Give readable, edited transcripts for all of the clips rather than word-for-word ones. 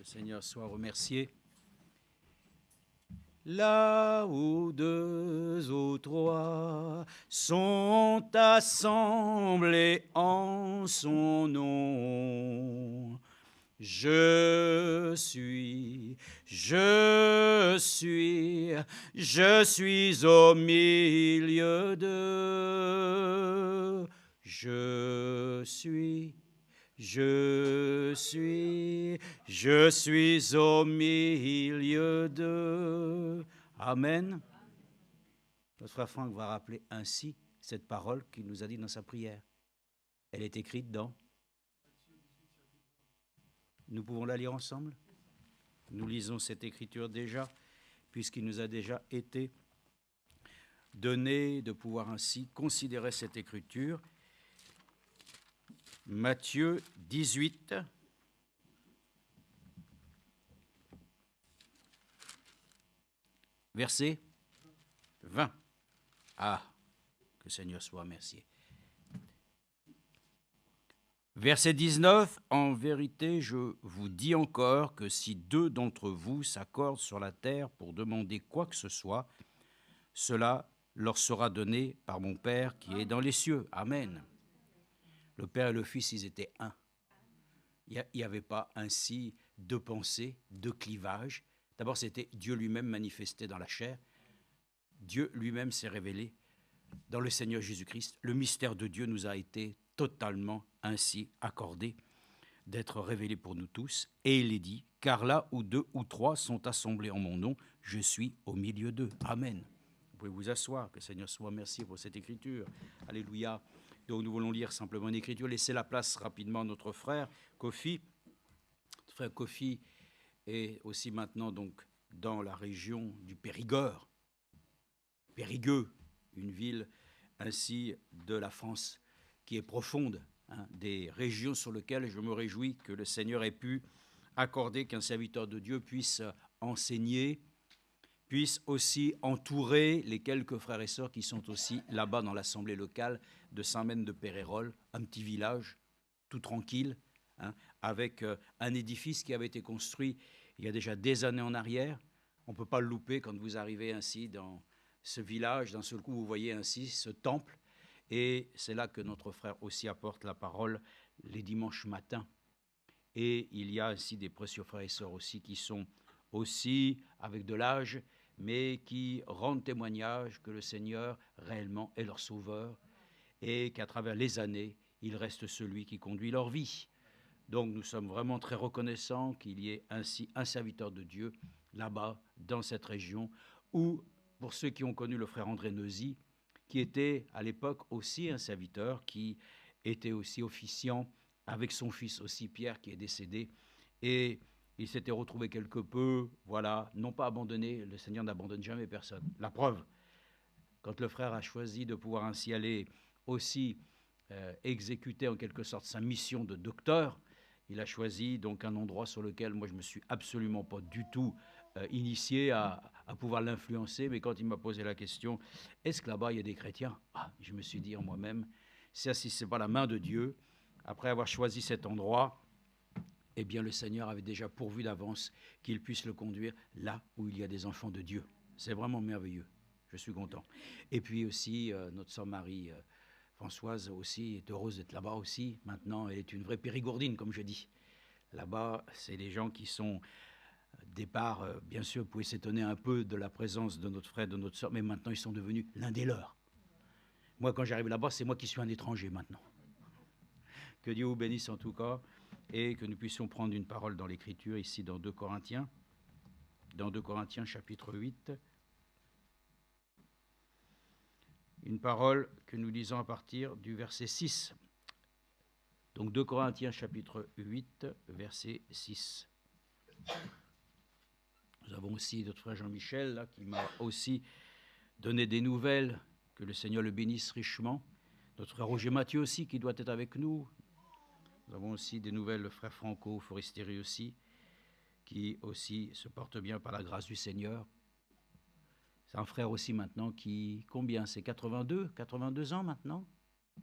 Seigneur soit remercié. Là où deux ou trois sont assemblés en son nom, je suis au milieu d'eux. Je suis au milieu d'eux. Amen. Notre frère Franck va rappeler ainsi cette parole qu'il nous a dit dans sa prière. Elle est écrite dans... Nous pouvons la lire ensemble? Nous lisons cette écriture déjà, puisqu'il nous a déjà été donné de pouvoir ainsi considérer cette écriture. Matthieu 18, verset 20. Ah, que le Seigneur soit remercié. Verset 19, en vérité, je vous dis encore que si deux d'entre vous s'accordent sur la terre pour demander quoi que ce soit, cela leur sera donné par mon Père qui est dans les cieux. Amen. Le Père et le Fils, ils étaient un. Il n'y avait pas ainsi de pensée, de clivage. D'abord, c'était Dieu lui-même manifesté dans la chair. Dieu lui-même s'est révélé dans le Seigneur Jésus-Christ. Le mystère de Dieu nous a été totalement ainsi accordé d'être révélé pour nous tous. Et il est dit, car là où deux ou trois sont assemblés en mon nom, je suis au milieu d'eux. Amen. Vous pouvez vous asseoir, que le Seigneur soit remercié pour cette écriture. Alléluia. Donc nous voulons lire simplement une écriture. Laissez la place rapidement à notre frère Kofi. Notre frère Kofi est aussi maintenant donc dans la région du Périgord. Périgueux, une ville ainsi de la France qui est profonde, des régions sur lesquelles je me réjouis que le Seigneur ait pu accorder qu'un serviteur de Dieu puisse enseigner, puisse aussi entourer les quelques frères et sœurs qui sont aussi là-bas dans l'assemblée locale de Saint-Mène-de-Pérérol, un petit village tout tranquille, avec un édifice qui avait été construit il y a déjà des années en arrière. On ne peut pas le louper quand vous arrivez ainsi dans ce village. D'un seul coup, vous voyez ainsi ce temple. Et c'est là que notre frère aussi apporte la parole les dimanches matins. Et il y a ainsi des précieux frères et sœurs aussi qui sont aussi avec de l'âge, mais qui rendent témoignage que le Seigneur réellement est leur sauveur et qu'à travers les années, il reste celui qui conduit leur vie. Donc nous sommes vraiment très reconnaissants qu'il y ait ainsi un serviteur de Dieu là-bas, dans cette région, où, pour ceux qui ont connu le frère André Neuzy, qui était à l'époque aussi un serviteur, qui était aussi officiant avec son fils aussi Pierre, qui est décédé, et il s'était retrouvé quelque peu, voilà, non pas abandonné, le Seigneur n'abandonne jamais personne. La preuve, quand le frère a choisi de pouvoir ainsi aller aussi exécuter en quelque sorte sa mission de docteur, il a choisi donc un endroit sur lequel moi je me suis absolument pas du tout initié à pouvoir l'influencer, mais quand il m'a posé la question, est-ce que là-bas il y a des chrétiens? Je me suis dit en moi-même, si ce n'est pas la main de Dieu, après avoir choisi cet endroit, eh bien le Seigneur avait déjà pourvu d'avance qu'il puisse le conduire là où il y a des enfants de Dieu. C'est vraiment merveilleux, je suis content. Et puis aussi notre sœur Marie Françoise aussi est heureuse d'être là-bas aussi. Maintenant, elle est une vraie périgourdine, comme je dis. Là-bas, c'est des gens qui sont, départ, bien sûr, vous pouvez s'étonner un peu de la présence de notre frère, de notre sœur, mais maintenant, ils sont devenus l'un des leurs. Moi, quand j'arrive là-bas, c'est moi qui suis un étranger maintenant. Que Dieu vous bénisse en tout cas, et que nous puissions prendre une parole dans l'Écriture, ici dans 2 Corinthiens, chapitre 8. Une parole que nous lisons à partir du verset 6. Donc 2 Corinthiens chapitre 8, verset 6. Nous avons aussi notre frère Jean-Michel là, qui m'a aussi donné des nouvelles, que le Seigneur le bénisse richement. Notre frère Roger Mathieu aussi qui doit être avec nous. Nous avons aussi des nouvelles, le frère Franco Forestieri aussi, qui aussi se porte bien par la grâce du Seigneur. C'est un frère aussi maintenant qui, combien? C'est 82 ans maintenant.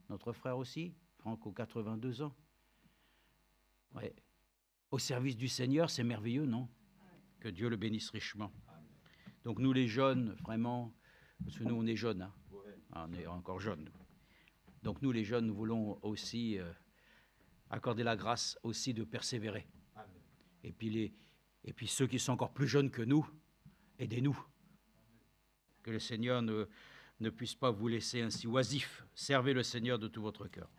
Notre frère aussi, Franco, 82 ans. Ouais. au service du Seigneur, c'est merveilleux, non? Que Dieu le bénisse richement. Donc nous les jeunes, vraiment, parce que nous on est jeunes, hein? On est encore jeunes. Donc nous les jeunes, nous voulons aussi accorder la grâce aussi de persévérer. Et puis ceux qui sont encore plus jeunes que nous, aidez-nous. Que le Seigneur ne puisse pas vous laisser ainsi oisifs. Servez le Seigneur de tout votre cœur.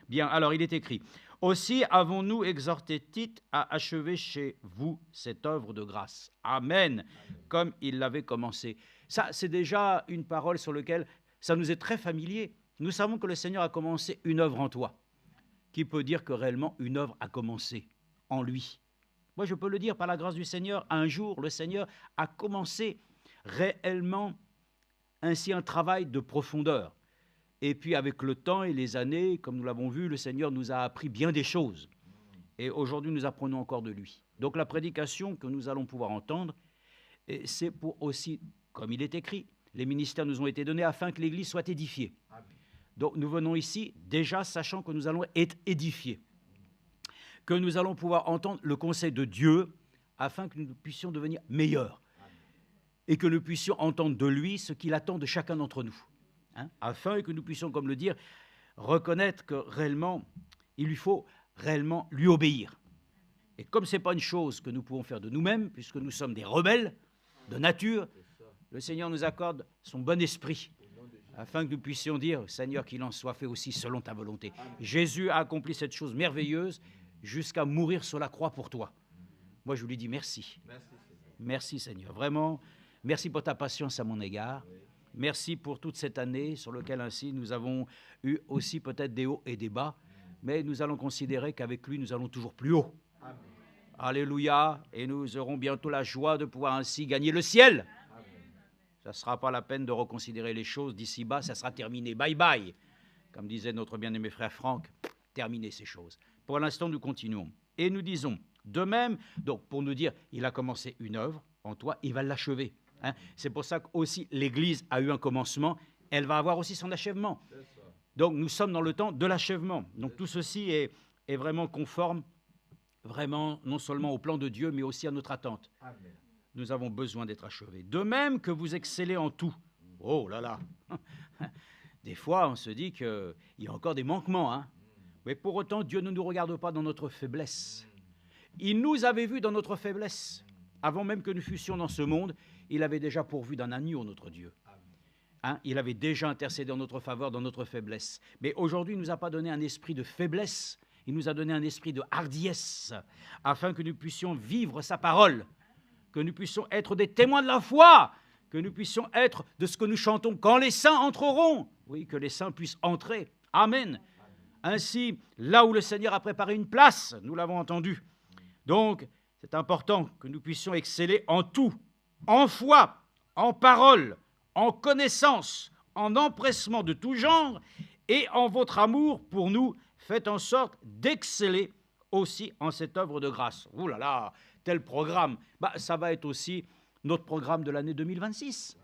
Bien, alors il est écrit, « Aussi avons-nous exhorté Tite à achever chez vous cette œuvre de grâce. » Amen, comme il l'avait commencé. Ça, c'est déjà une parole sur laquelle ça nous est très familier. Nous savons que le Seigneur a commencé une œuvre en toi. Qui peut dire que réellement une œuvre a commencé en lui? Moi, je peux le dire par la grâce du Seigneur. Un jour, le Seigneur a commencé réellement ainsi un travail de profondeur. Et puis avec le temps et les années, comme nous l'avons vu, le Seigneur nous a appris bien des choses. Et aujourd'hui, nous apprenons encore de lui. Donc la prédication que nous allons pouvoir entendre, c'est pour aussi, comme il est écrit, les ministères nous ont été donnés afin que l'Église soit édifiée. Donc nous venons ici déjà sachant que nous allons être édifiés, que nous allons pouvoir entendre le conseil de Dieu afin que nous puissions devenir meilleurs et que nous puissions entendre de lui ce qu'il attend de chacun d'entre nous. Afin que nous puissions, comme le dire, reconnaître que réellement, il lui faut réellement lui obéir. Et comme ce n'est pas une chose que nous pouvons faire de nous-mêmes, puisque nous sommes des rebelles de nature, le Seigneur nous accorde son bon esprit, afin que nous puissions dire, Seigneur, qu'il en soit fait aussi selon ta volonté. Jésus a accompli cette chose merveilleuse jusqu'à mourir sur la croix pour toi. Moi, je lui dis merci. Merci, Seigneur. Vraiment, merci pour ta patience à mon égard. Merci pour toute cette année sur laquelle ainsi nous avons eu aussi peut-être des hauts et des bas, mais nous allons considérer qu'avec lui, nous allons toujours plus haut. Amen. Alléluia. Et nous aurons bientôt la joie de pouvoir ainsi gagner le ciel. Amen. Ça ne sera pas la peine de reconsidérer les choses d'ici-bas, ça sera terminé. Bye bye. Comme disait notre bien-aimé frère Franck, terminez ces choses. Pour l'instant, nous continuons. Et nous disons, de même, donc pour nous dire, il a commencé une œuvre en toi, il va l'achever. C'est pour ça qu'aussi l'Église a eu un commencement, elle va avoir aussi son achèvement. Donc nous sommes dans le temps de l'achèvement. Donc tout ceci est vraiment conforme, vraiment non seulement au plan de Dieu, mais aussi à notre attente. Amen. Nous avons besoin d'être achevés. De même que vous excellez en tout. Oh là là. Des fois, on se dit qu'il y a encore des manquements. Mais pour autant, Dieu ne nous regarde pas dans notre faiblesse. Il nous avait vus dans notre faiblesse. Avant même que nous fussions dans ce monde, il avait déjà pourvu d'un agneau, notre Dieu. Il avait déjà intercédé en notre faveur dans notre faiblesse. Mais aujourd'hui, il ne nous a pas donné un esprit de faiblesse, il nous a donné un esprit de hardiesse, afin que nous puissions vivre sa parole, que nous puissions être des témoins de la foi, que nous puissions être de ce que nous chantons quand les saints entreront. Oui, que les saints puissent entrer. Amen. Ainsi, là où le Seigneur a préparé une place, nous l'avons entendu. Donc, c'est important que nous puissions exceller en tout, en foi, en parole, en connaissance, en empressement de tout genre, et en votre amour pour nous, faites en sorte d'exceller aussi en cette œuvre de grâce. Ouh là là, tel programme, ça va être aussi notre programme de l'année 2026.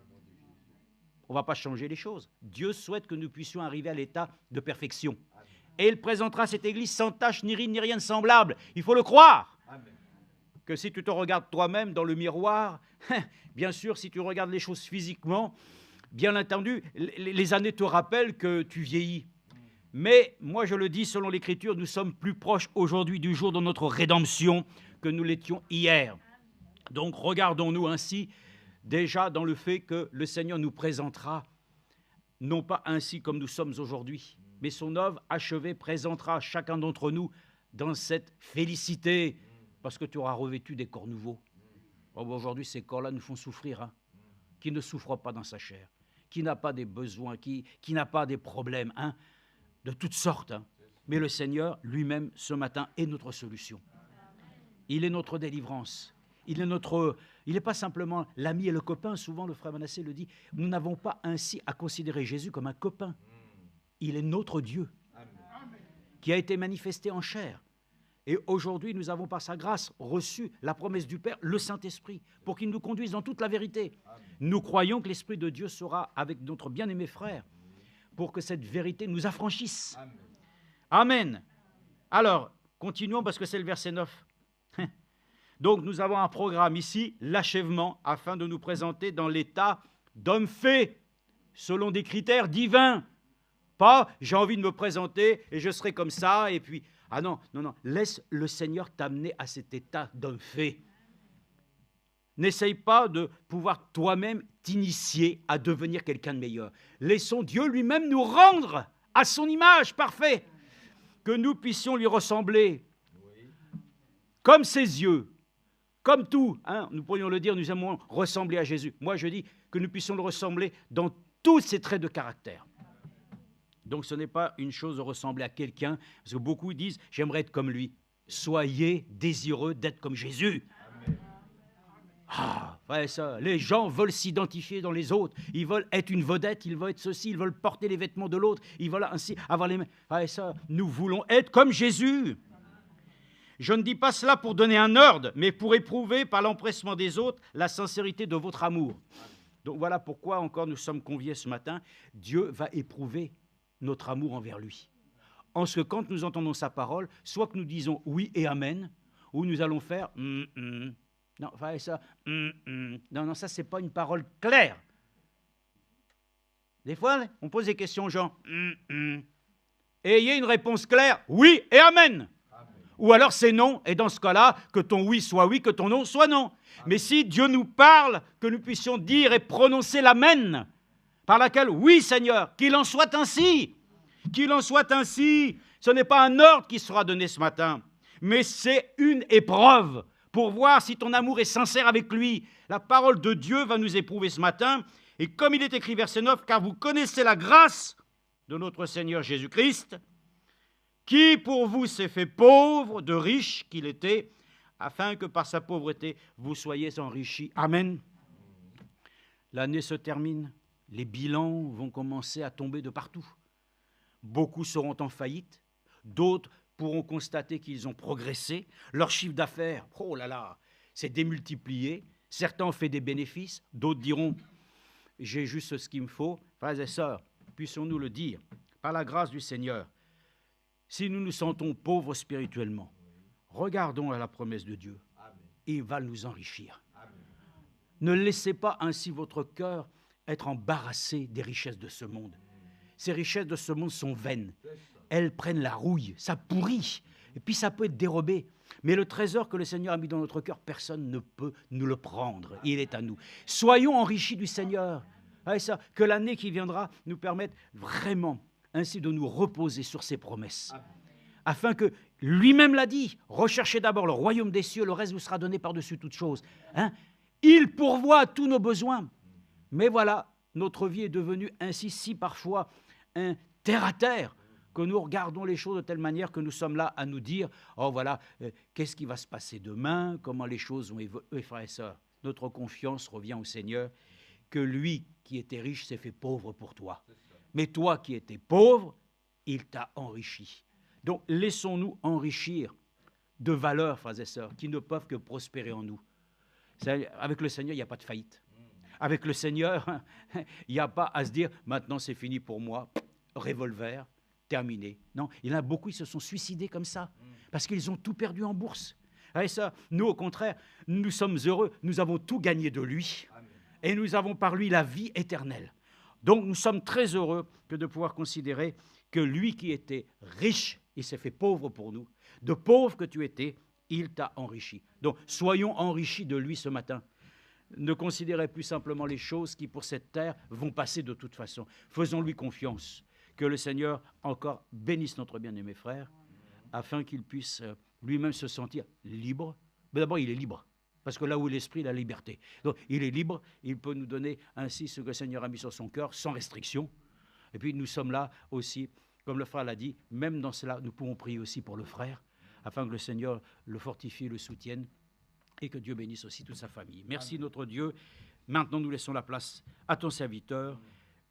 On ne va pas changer les choses. Dieu souhaite que nous puissions arriver à l'état de perfection. Et il présentera cette Église sans tache, ni ride, ni rien de semblable. Il faut le croire. Amen. Que si tu te regardes toi-même dans le miroir, bien sûr, si tu regardes les choses physiquement, bien entendu, les années te rappellent que tu vieillis. Mais moi, je le dis, selon l'Écriture, nous sommes plus proches aujourd'hui du jour de notre rédemption que nous l'étions hier. Donc, regardons-nous ainsi déjà dans le fait que le Seigneur nous présentera, non pas ainsi comme nous sommes aujourd'hui, mais son œuvre achevée présentera chacun d'entre nous dans cette félicité, parce que tu auras revêtu des corps nouveaux. Aujourd'hui, ces corps-là nous font souffrir, qui ne souffre pas dans sa chair, qui n'a pas des besoins, qui n'a pas des problèmes, de toutes sortes. Mais le Seigneur lui-même, ce matin, est notre solution. Il est notre délivrance. Il n'est pas simplement l'ami et le copain. Souvent, le frère Manassé le dit. Nous n'avons pas ainsi à considérer Jésus comme un copain. Il est notre Dieu, qui a été manifesté en chair. Et aujourd'hui, nous avons par sa grâce reçu la promesse du Père, le Saint-Esprit, pour qu'il nous conduise dans toute la vérité. Amen. Nous croyons que l'Esprit de Dieu sera avec notre bien-aimé frère, pour que cette vérité nous affranchisse. Amen. Amen. Alors, continuons parce que c'est le verset 9. Donc nous avons un programme ici, l'achèvement, afin de nous présenter dans l'état d'homme fait, selon des critères divins. Pas, j'ai envie de me présenter et je serai comme ça, et puis, ah non, non, non, laisse le Seigneur t'amener à cet état d'homme fait. N'essaye pas de pouvoir toi-même t'initier à devenir quelqu'un de meilleur. Laissons Dieu lui-même nous rendre à son image parfaite, que nous puissions lui ressembler, comme ses yeux, comme tout. Hein, nous pourrions le dire, nous aimons ressembler à Jésus. Moi, je dis que nous puissions le ressembler dans tous ses traits de caractère. Donc, ce n'est pas une chose de ressembler à quelqu'un, parce que beaucoup disent, j'aimerais être comme lui. Soyez désireux d'être comme Jésus. Ah, ouais, ça, les gens veulent s'identifier dans les autres, ils veulent être une vedette, ils veulent être ceci, ils veulent porter les vêtements de l'autre, ils veulent ainsi avoir les mains. Ouais, ça, nous voulons être comme Jésus. Je ne dis pas cela pour donner un ordre, mais pour éprouver par l'empressement des autres la sincérité de votre amour. Donc voilà pourquoi encore nous sommes conviés ce matin. Dieu va éprouver notre amour envers lui. En ce que quand nous entendons sa parole, soit que nous disons oui et amen, ou nous allons faire non, ça, non, ça, c'est pas une parole claire. Des fois, on pose des questions aux gens. Ayez une réponse claire, oui et amen. Ou alors c'est non, et dans ce cas-là, que ton oui soit oui, que ton non soit non. Mais si Dieu nous parle, que nous puissions dire et prononcer l'amen, par laquelle, oui Seigneur, qu'il en soit ainsi. Qu'il en soit ainsi. Ce n'est pas un ordre qui sera donné ce matin, mais c'est une épreuve pour voir si ton amour est sincère avec lui. La parole de Dieu va nous éprouver ce matin. Et comme il est écrit, verset 9, « Car vous connaissez la grâce de notre Seigneur Jésus-Christ, qui pour vous s'est fait pauvre, de riche qu'il était, afin que par sa pauvreté, vous soyez enrichis. » Amen. L'année se termine. Les bilans vont commencer à tomber de partout. Beaucoup seront en faillite. D'autres pourront constater qu'ils ont progressé. Leur chiffre d'affaires, oh là là, s'est démultiplié. Certains ont fait des bénéfices. D'autres diront, j'ai juste ce qu'il me faut. Frères et sœurs, puissions-nous le dire, par la grâce du Seigneur, si nous nous sentons pauvres spirituellement, regardons à la promesse de Dieu. Il va nous enrichir. Ne laissez pas ainsi votre cœur être embarrassé des richesses de ce monde. Ces richesses de ce monde sont vaines. Elles prennent la rouille, ça pourrit, et puis ça peut être dérobé. Mais le trésor que le Seigneur a mis dans notre cœur, personne ne peut nous le prendre. Il est à nous. Soyons enrichis du Seigneur. Et ça, que l'année qui viendra nous permette vraiment ainsi de nous reposer sur ses promesses. Afin que, lui-même l'a dit, recherchez d'abord le royaume des cieux, le reste vous sera donné par-dessus toute chose. Hein? Il pourvoit à tous nos besoins. Mais voilà, notre vie est devenue ainsi si parfois un terre-à-terre, que nous regardons les choses de telle manière que nous sommes là à nous dire, oh voilà, qu'est-ce qui va se passer demain, comment les choses vont évoluer, frères et sœurs. Notre confiance revient au Seigneur, que lui qui était riche s'est fait pauvre pour toi. Mais toi qui étais pauvre, il t'a enrichi. Donc laissons-nous enrichir de valeurs, frères et sœurs, qui ne peuvent que prospérer en nous. Avec le Seigneur, il n'y a pas de faillite. Avec le Seigneur, il n'y a pas à se dire, maintenant c'est fini pour moi, revolver, terminé. Non, il y en a beaucoup, ils se sont suicidés comme ça, parce qu'ils ont tout perdu en bourse. Et ça, nous, au contraire, nous sommes heureux, nous avons tout gagné de lui, et nous avons par lui la vie éternelle. Donc, nous sommes très heureux que de pouvoir considérer que lui qui était riche, il s'est fait pauvre pour nous. De pauvre que tu étais, il t'a enrichi. Donc, soyons enrichis de lui ce matin. Ne considérez plus simplement les choses qui, pour cette terre, vont passer de toute façon. Faisons-lui confiance. Que le Seigneur encore bénisse notre bien-aimé frère, afin qu'il puisse lui-même se sentir libre. Mais d'abord, il est libre, parce que là où est l'esprit, la liberté. Donc, il est libre, il peut nous donner ainsi ce que le Seigneur a mis sur son cœur, sans restriction. Et puis, nous sommes là aussi, comme le frère l'a dit, même dans cela, nous pouvons prier aussi pour le frère, afin que le Seigneur le fortifie, le soutienne, et que Dieu bénisse aussi toute sa famille. Merci notre Dieu. Maintenant, nous laissons la place à ton serviteur.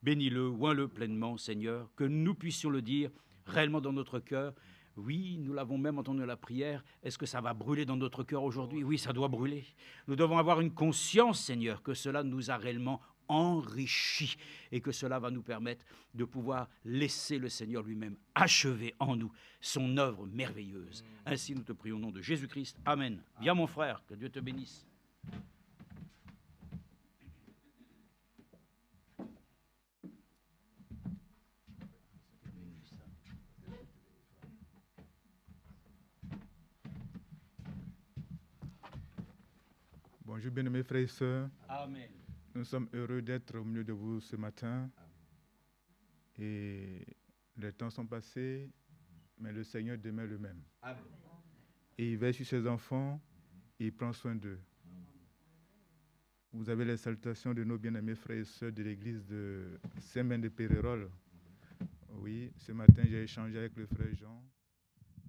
Bénis-le, oins-le pleinement, Seigneur, que nous puissions le dire réellement dans notre cœur. Oui, nous l'avons même entendu la prière. Est-ce que ça va brûler dans notre cœur aujourd'hui? Oui, ça doit brûler. Nous devons avoir une conscience, Seigneur, que cela nous a réellement enrichis et que cela va nous permettre de pouvoir laisser le Seigneur lui-même achever en nous son œuvre merveilleuse. Ainsi nous te prions au nom de Jésus-Christ. Amen. Viens mon frère, que Dieu te bénisse. Bonjour bien-aimés frères et sœurs. Amen. Nous sommes heureux d'être au milieu de vous ce matin. Et les temps sont passés, mais le Seigneur demeure le même. Amen. Et il veille sur ses enfants, et il prend soin d'eux. Vous avez les salutations de nos bien-aimés frères et sœurs de l'église de Saint-Maine de Pérérol. Oui, ce matin j'ai échangé avec le frère Jean.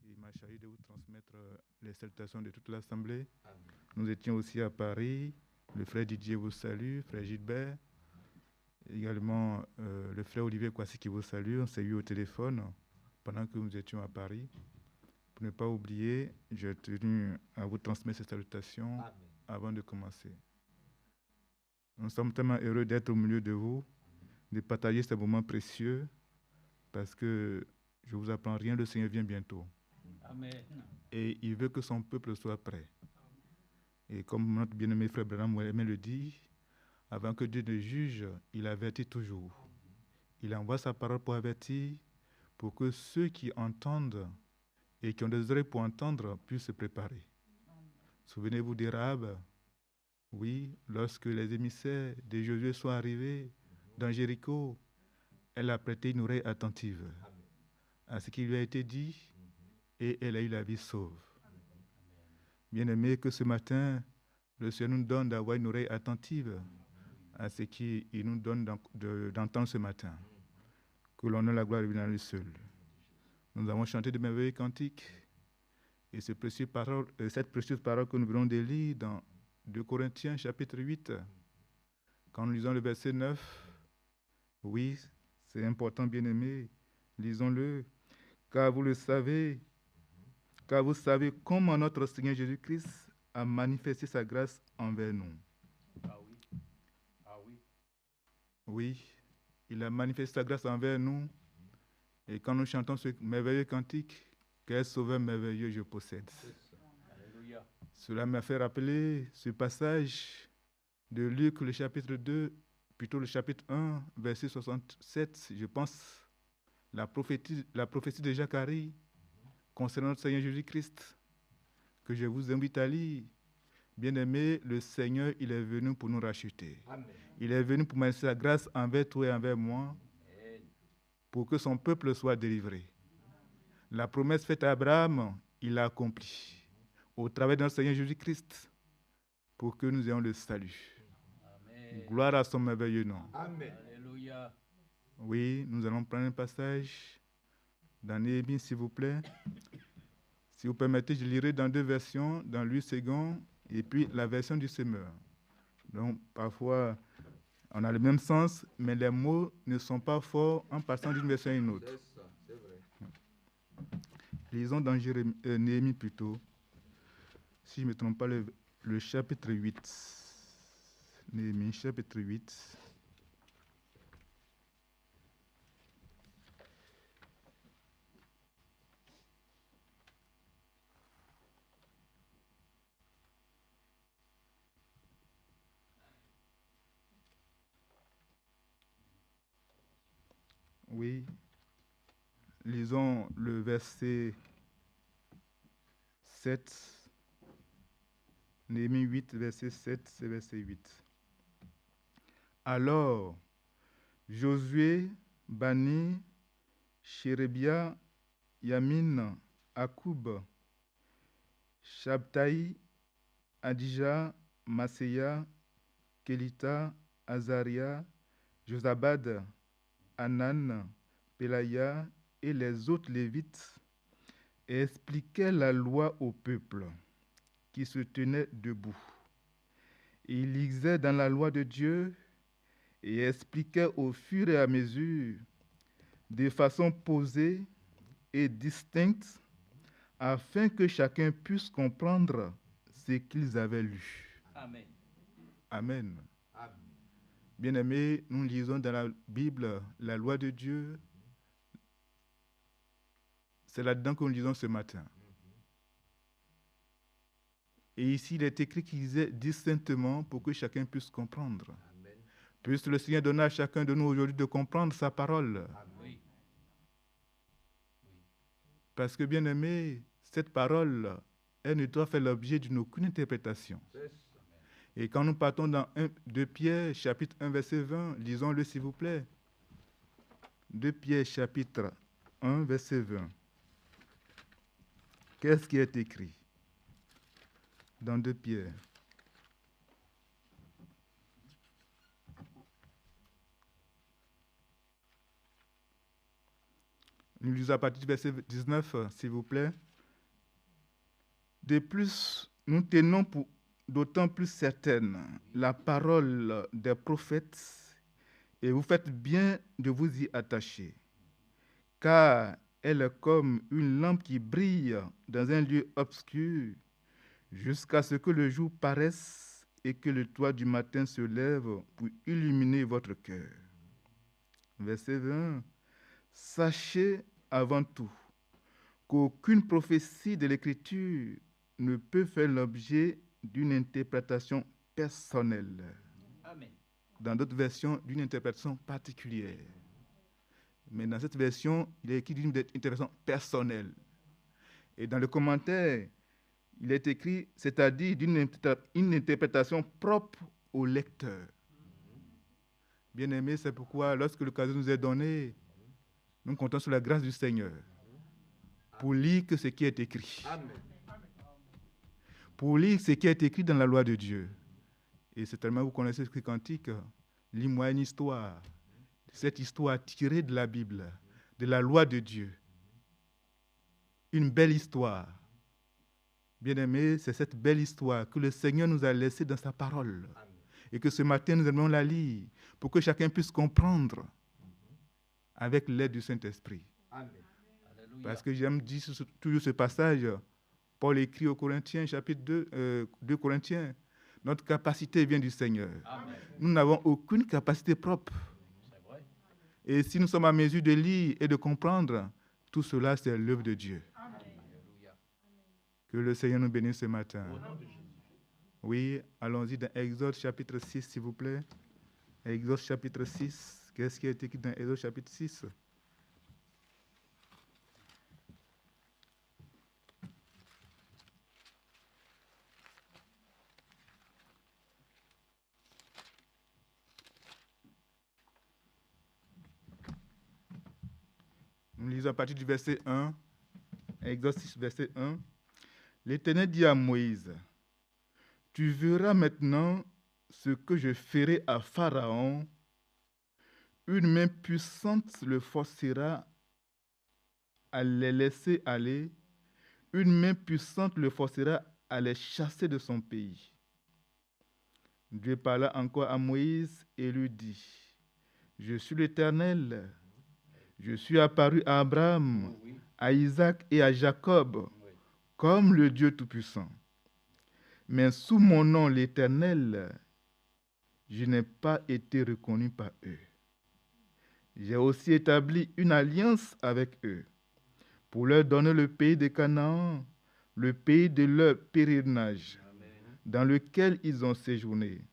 Il m'a chargé de vous transmettre les salutations de toute l'assemblée. Nous étions aussi à Paris. Le frère Didier vous salue, frère Gilbert. Également le frère Olivier Kwasi qui vous salue. On s'est eu au téléphone pendant que nous étions à Paris. Pour ne pas oublier, j'ai tenu à vous transmettre ces salutations avant de commencer. Nous sommes tellement heureux d'être au milieu de vous, de partager ces moments précieux, parce que je vous apprends rien, le Seigneur vient bientôt. Amen. Et il veut que son peuple soit prêt. Et comme notre bien-aimé frère Branham aimait le dit, avant que Dieu ne juge, il avertit toujours. Il envoie sa parole pour avertir, pour que ceux qui entendent et qui ont des oreilles pour entendre puissent se préparer. Souvenez-vous des Rahab. Oui, lorsque les émissaires de Josué sont arrivés dans Jéricho, elle a prêté une oreille attentive à ce qui lui a été dit et elle a eu la vie sauve. Bien-aimés, que ce matin, le Seigneur nous donne d'avoir une oreille attentive à ce qu'il nous donne d'entendre ce matin. Que l'honneur et la gloire reviennent à lui seul. Nous avons chanté de merveilleux cantiques et cette précieuse parole que nous venons de lire dans 2 Corinthiens chapitre 8, quand nous lisons le verset 9, oui, c'est important, bien-aimés, lisons-le, car vous savez comment notre Seigneur Jésus-Christ a manifesté sa grâce envers nous. Ah oui. Ah oui. Oui, il a manifesté sa grâce envers nous. Et quand nous chantons ce merveilleux cantique, quel sauveur merveilleux je possède. Alléluia. Cela m'a fait rappeler ce passage de Luc, le chapitre 2, plutôt le chapitre 1, verset 67, je pense, la prophétie de Zacharie concernant notre Seigneur Jésus-Christ, que je vous invite à lire. Bien-aimé, le Seigneur, il est venu pour nous racheter. Amen. Il est venu pour manifester sa grâce envers toi et envers moi, pour que son peuple soit délivré. La promesse faite à Abraham, il l'a accomplie au travers de notre Seigneur Jésus-Christ, pour que nous ayons le salut. Amen. Gloire à son merveilleux nom. Amen. Alléluia. Oui, nous allons prendre un passage dans Néhémie, s'il vous plaît. Si vous permettez, je lirai dans 2 versions, dans Louis II et puis la version du Semeur. Donc, parfois, on a le même sens, mais les mots ne sont pas forts en passant d'une version à une autre. C'est ça, c'est vrai. Lisons dans Néhémie plutôt. Si je ne me trompe pas, le chapitre 8. Néhémie, chapitre 8. Oui. Lisons le verset 7. Néhémie 8, verset 7 et verset 8. Alors, Josué, Bani, Chérébia, Yamin, Akoub, Shabtaï, Adija, Maséya, Kelita, Azaria, Josabad, Anan, Pelaya et les autres Lévites expliquaient la loi au peuple qui se tenait debout. Ils lisaient dans la loi de Dieu et expliquaient au fur et à mesure, de façon posée et distincte, afin que chacun puisse comprendre ce qu'ils avaient lu. Amen. Amen. Amen. Bien-aimés, nous lisons dans la Bible la loi de Dieu. C'est là-dedans que nous lisons ce matin. Et ici, il est écrit qu'il disait distinctement pour que chacun puisse comprendre. Amen. Puisse le Seigneur donner à chacun de nous aujourd'hui de comprendre sa parole. Amen. Parce que, bien-aimés, cette parole, elle ne doit faire l'objet d'une aucune interprétation. Et quand nous partons dans 2 Pierre, chapitre 1, verset 20, lisons-le s'il vous plaît. 2 Pierre, chapitre 1, verset 20. Qu'est-ce qui est écrit dans 2 Pierre? Nous lisons à partir du verset 19, s'il vous plaît. De plus, nous tenons pour d'autant plus certaine la parole des prophètes, et vous faites bien de vous y attacher, car elle est comme une lampe qui brille dans un lieu obscur, jusqu'à ce que le jour paraisse et que le toit du matin se lève pour illuminer votre cœur. Verset 20. Sachez avant tout qu'aucune prophétie de l'Écriture ne peut faire l'objet d'une interprétation personnelle. Amen. Dans d'autres versions, d'une interprétation particulière. Mais dans cette version, il est écrit d'une interprétation personnelle. Et dans le commentaire, il est écrit, c'est-à-dire une interprétation propre au lecteur. Bien-aimés, c'est pourquoi, lorsque l'occasion nous est donnée, nous comptons sur la grâce du Seigneur pour lire ce qui est écrit. Amen. Pour lire ce qui est écrit dans la loi de Dieu. Et certainement, vous connaissez ce cantique. Lis-moi une histoire. Cette histoire tirée de la Bible, de la loi de Dieu. Une belle histoire. Bien-aimés, c'est cette belle histoire que le Seigneur nous a laissée dans sa parole. Amen. Et que ce matin, nous allons la lire pour que chacun puisse comprendre avec l'aide du Saint-Esprit. Amen. Parce que j'aime dire toujours ce passage. Paul écrit aux Corinthiens, chapitre 2 Corinthiens, notre capacité vient du Seigneur. Amen. Nous n'avons aucune capacité propre. C'est vrai. Et si nous sommes à mesure de lire et de comprendre, tout cela, c'est l'œuvre de Dieu. Amen. Alléluia. Que le Seigneur nous bénisse ce matin. Au nom de Jésus. Oui, allons-y dans Exode chapitre 6, s'il vous plaît. Exode chapitre 6. Qu'est-ce qui est écrit dans Exode chapitre 6? Nous lisons à partir du verset 1. Exode 6, verset 1. L'Éternel dit à Moïse, « Tu verras maintenant ce que je ferai à Pharaon. Une main puissante le forcera à les laisser aller. Une main puissante le forcera à les chasser de son pays. » Dieu parla encore à Moïse et lui dit, « Je suis l'Éternel. Je suis apparu à Abraham, à Isaac et à Jacob, comme le Dieu Tout-Puissant. Mais sous mon nom, l'Éternel, je n'ai pas été reconnu par eux. J'ai aussi établi une alliance avec eux, pour leur donner le pays de Canaan, le pays de leur pèlerinage, dans lequel ils ont séjourné.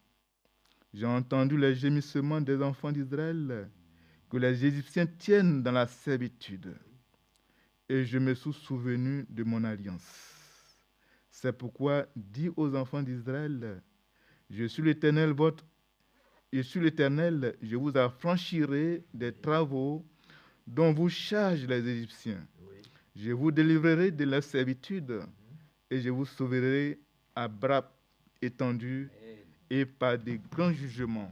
J'ai entendu les gémissements des enfants d'Israël, que les Égyptiens tiennent dans la servitude. Et je me suis souvenu de mon alliance. C'est pourquoi, dis aux enfants d'Israël, je suis l'Éternel, je vous affranchirai des travaux dont vous chargent les Égyptiens. Je vous délivrerai de la servitude et je vous sauverai à bras étendus et par des grands jugements.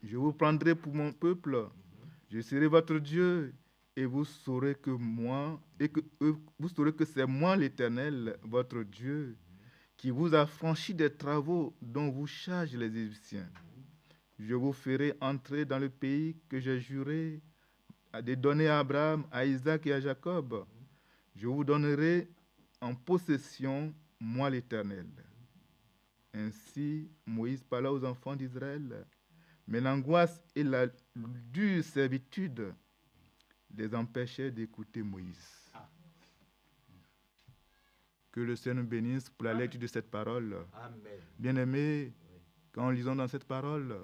Je vous prendrai pour mon peuple, je serai votre Dieu, et vous saurez que c'est moi l'Éternel, votre Dieu, qui vous a franchi des travaux dont vous chargent les Égyptiens. Je vous ferai entrer dans le pays que j'ai juré de donner à Abraham, à Isaac et à Jacob. Je vous donnerai en possession, moi l'Éternel. Ainsi, Moïse parla aux enfants d'Israël Mais l'angoisse et la dure servitude les empêchaient d'écouter Moïse. Que le Seigneur nous bénisse pour la lecture de cette parole. Amen. Bien-aimés, quand lisons dans cette parole,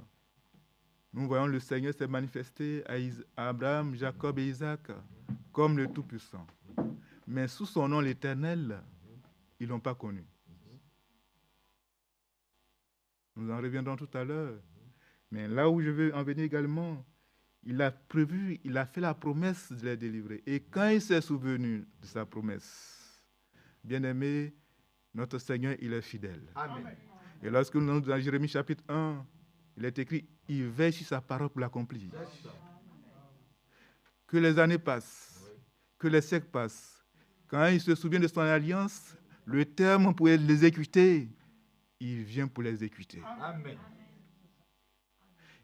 nous voyons le Seigneur s'est manifesté à Abraham, Jacob et Isaac comme le Tout-Puissant. Mais sous son nom l'Éternel, ils ne l'ont pas connu. Nous en reviendrons tout à l'heure. Mais là où je veux en venir également, il a prévu, il a fait la promesse de les délivrer. Et quand il s'est souvenu de sa promesse, bien-aimé, notre Seigneur, il est fidèle. Amen. Et lorsque nous sommes dans Jérémie chapitre 1, il est écrit, il veille sur sa parole pour l'accomplir. Que les années passent, que les siècles passent. Quand il se souvient de son alliance, le terme pour l'exécuter, il vient pour l'exécuter. Amen.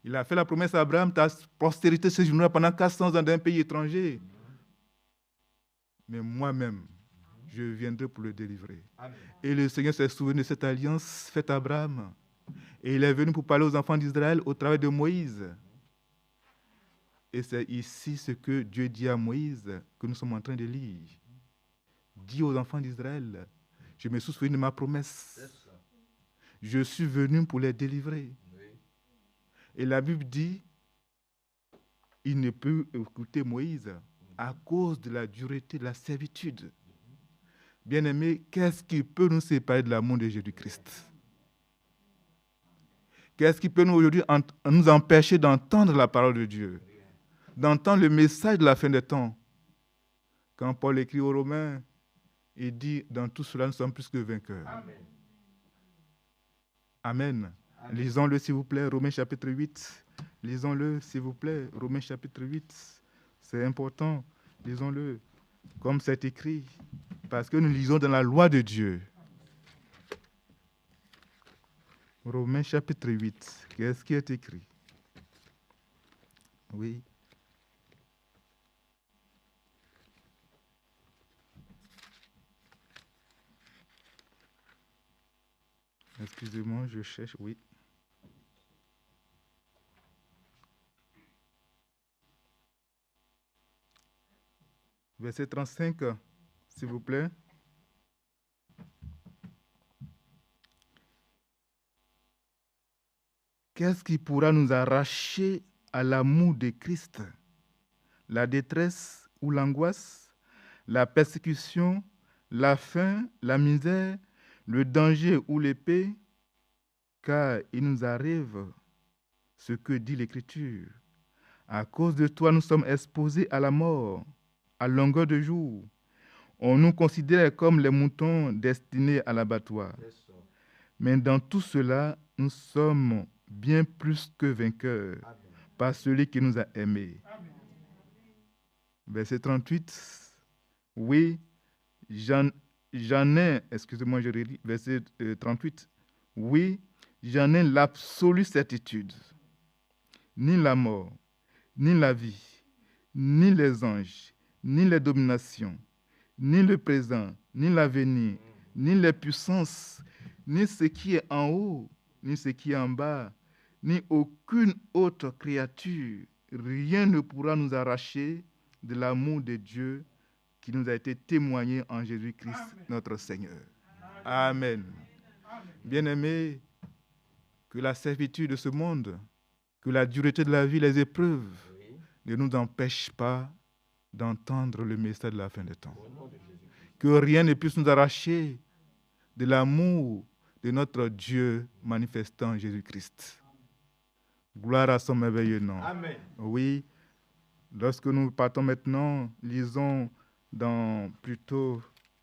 Il a fait la promesse à Abraham, ta postérité séjournera pendant 400 ans dans un pays étranger. Mais moi-même, je viendrai pour le délivrer. Amen. Et le Seigneur s'est souvenu de cette alliance faite à Abraham. Et il est venu pour parler aux enfants d'Israël au travers de Moïse. Et c'est ici ce que Dieu dit à Moïse, que nous sommes en train de lire. Dis aux enfants d'Israël, je me suis souvenu de ma promesse. Je suis venu pour les délivrer. Et la Bible dit, il ne peut écouter Moïse à cause de la dureté de la servitude. Bien-aimés, qu'est-ce qui peut nous séparer de l'amour de Jésus-Christ? Qu'est-ce qui peut nous aujourd'hui nous empêcher d'entendre la parole de Dieu, d'entendre le message de la fin des temps? Quand Paul écrit aux Romains, il dit, dans tout cela, nous sommes plus que vainqueurs. Amen. Amen. Lisons-le, s'il vous plaît, Romains chapitre 8. Lisons-le, s'il vous plaît, Romains chapitre 8. C'est important. Lisons-le, comme c'est écrit, parce que nous lisons dans la loi de Dieu. Romains chapitre 8. Qu'est-ce qui est écrit? Oui. Excusez-moi, je cherche, oui. Verset 35, s'il vous plaît. Qu'est-ce qui pourra nous arracher à l'amour de Christ? La détresse ou l'angoisse, la persécution, la faim, la misère, le danger ou l'épée? Car il nous arrive ce que dit l'Écriture. À cause de toi, nous sommes exposés à la mort, à longueur de jour. On nous considère comme les moutons destinés à l'abattoir. Mais dans tout cela, nous sommes bien plus que vainqueurs par celui qui nous a aimés. Amen. Verset 38. Oui, j'en ai, excusez-moi, je relis, verset 38. Oui, j'en ai l'absolue certitude. Ni la mort, ni la vie, ni les anges, ni les dominations, ni le présent, ni l'avenir, ni les puissances, ni ce qui est en haut, ni ce qui est en bas, ni aucune autre créature, rien ne pourra nous arracher de l'amour de Dieu qui nous a été témoigné en Jésus-Christ, notre Seigneur. Amen. Bien-aimés, que la servitude de ce monde, que la dureté de la vie, les épreuves, ne nous empêchent pas d'entendre le message de la fin des temps. Que rien ne puisse nous arracher de l'amour de notre Dieu manifestant en Jésus-Christ. Gloire à son merveilleux nom. Amen. Oui, lorsque nous partons maintenant, lisons plutôt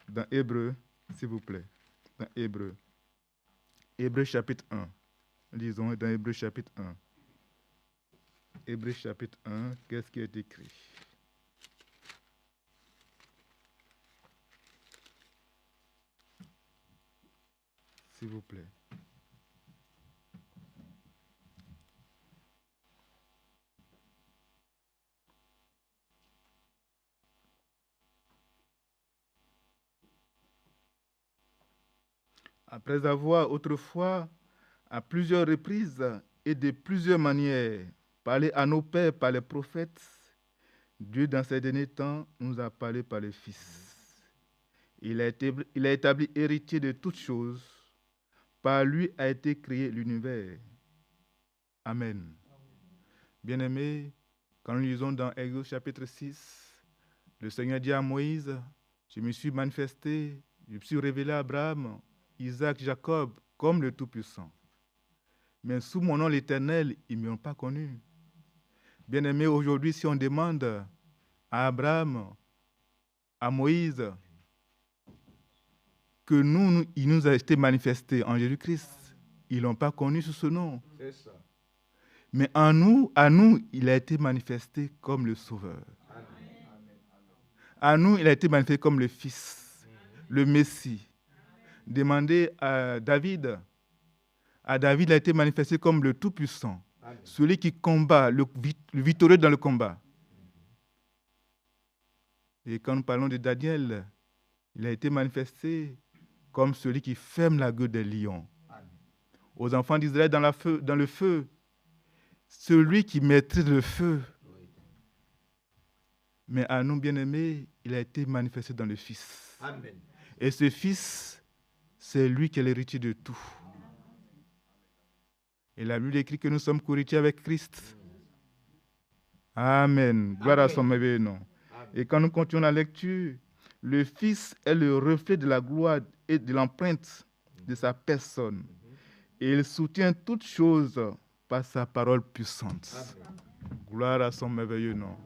dans Hébreu, s'il vous plaît. Dans Hébreu. Hébreu chapitre 1. Lisons dans Hébreu chapitre 1. Hébreu chapitre 1, qu'est-ce qui est écrit? S'il vous plaît. Après avoir autrefois, à plusieurs reprises, et de plusieurs manières parlé à nos pères par les prophètes, Dieu, dans ces derniers temps, nous a parlé par le Fils. Il a établi héritier de toutes choses. Par lui a été créé l'univers. Amen. Bien-aimés, quand nous lisons dans Exode chapitre 6, le Seigneur dit à Moïse, je me suis manifesté, je me suis révélé à Abraham, Isaac, Jacob, comme le Tout-Puissant. Mais sous mon nom l'Éternel, ils ne m'ont pas connu. Bien-aimés, aujourd'hui, si on demande à Abraham, à Moïse, que il nous a été manifesté en Jésus-Christ, ils ne l'ont pas connu sous ce nom. C'est ça. Mais à nous, il a été manifesté comme le Sauveur. À nous, il a été manifesté comme le Fils, le Messie. Demandez à David. À David, il a été manifesté comme le Tout-Puissant, celui qui combat, le victorieux dans le combat. Et quand nous parlons de Daniel, il a été manifesté comme celui qui ferme la gueule des lions. Aux enfants d'Israël dans le feu, celui qui maîtrise le feu. Mais à nous, bien-aimés, il a été manifesté dans le Fils. Amen. Et ce Fils, c'est lui qui est l'héritier de tout. Et la Bible écrit que nous sommes co-héritiers avec Christ. Amen. Gloire à son merveilleux nom. Et quand nous continuons la lecture, le Fils est le reflet de la gloire et de l'empreinte de sa personne. Et il soutient toutes choses par sa parole puissante. Gloire à son merveilleux nom.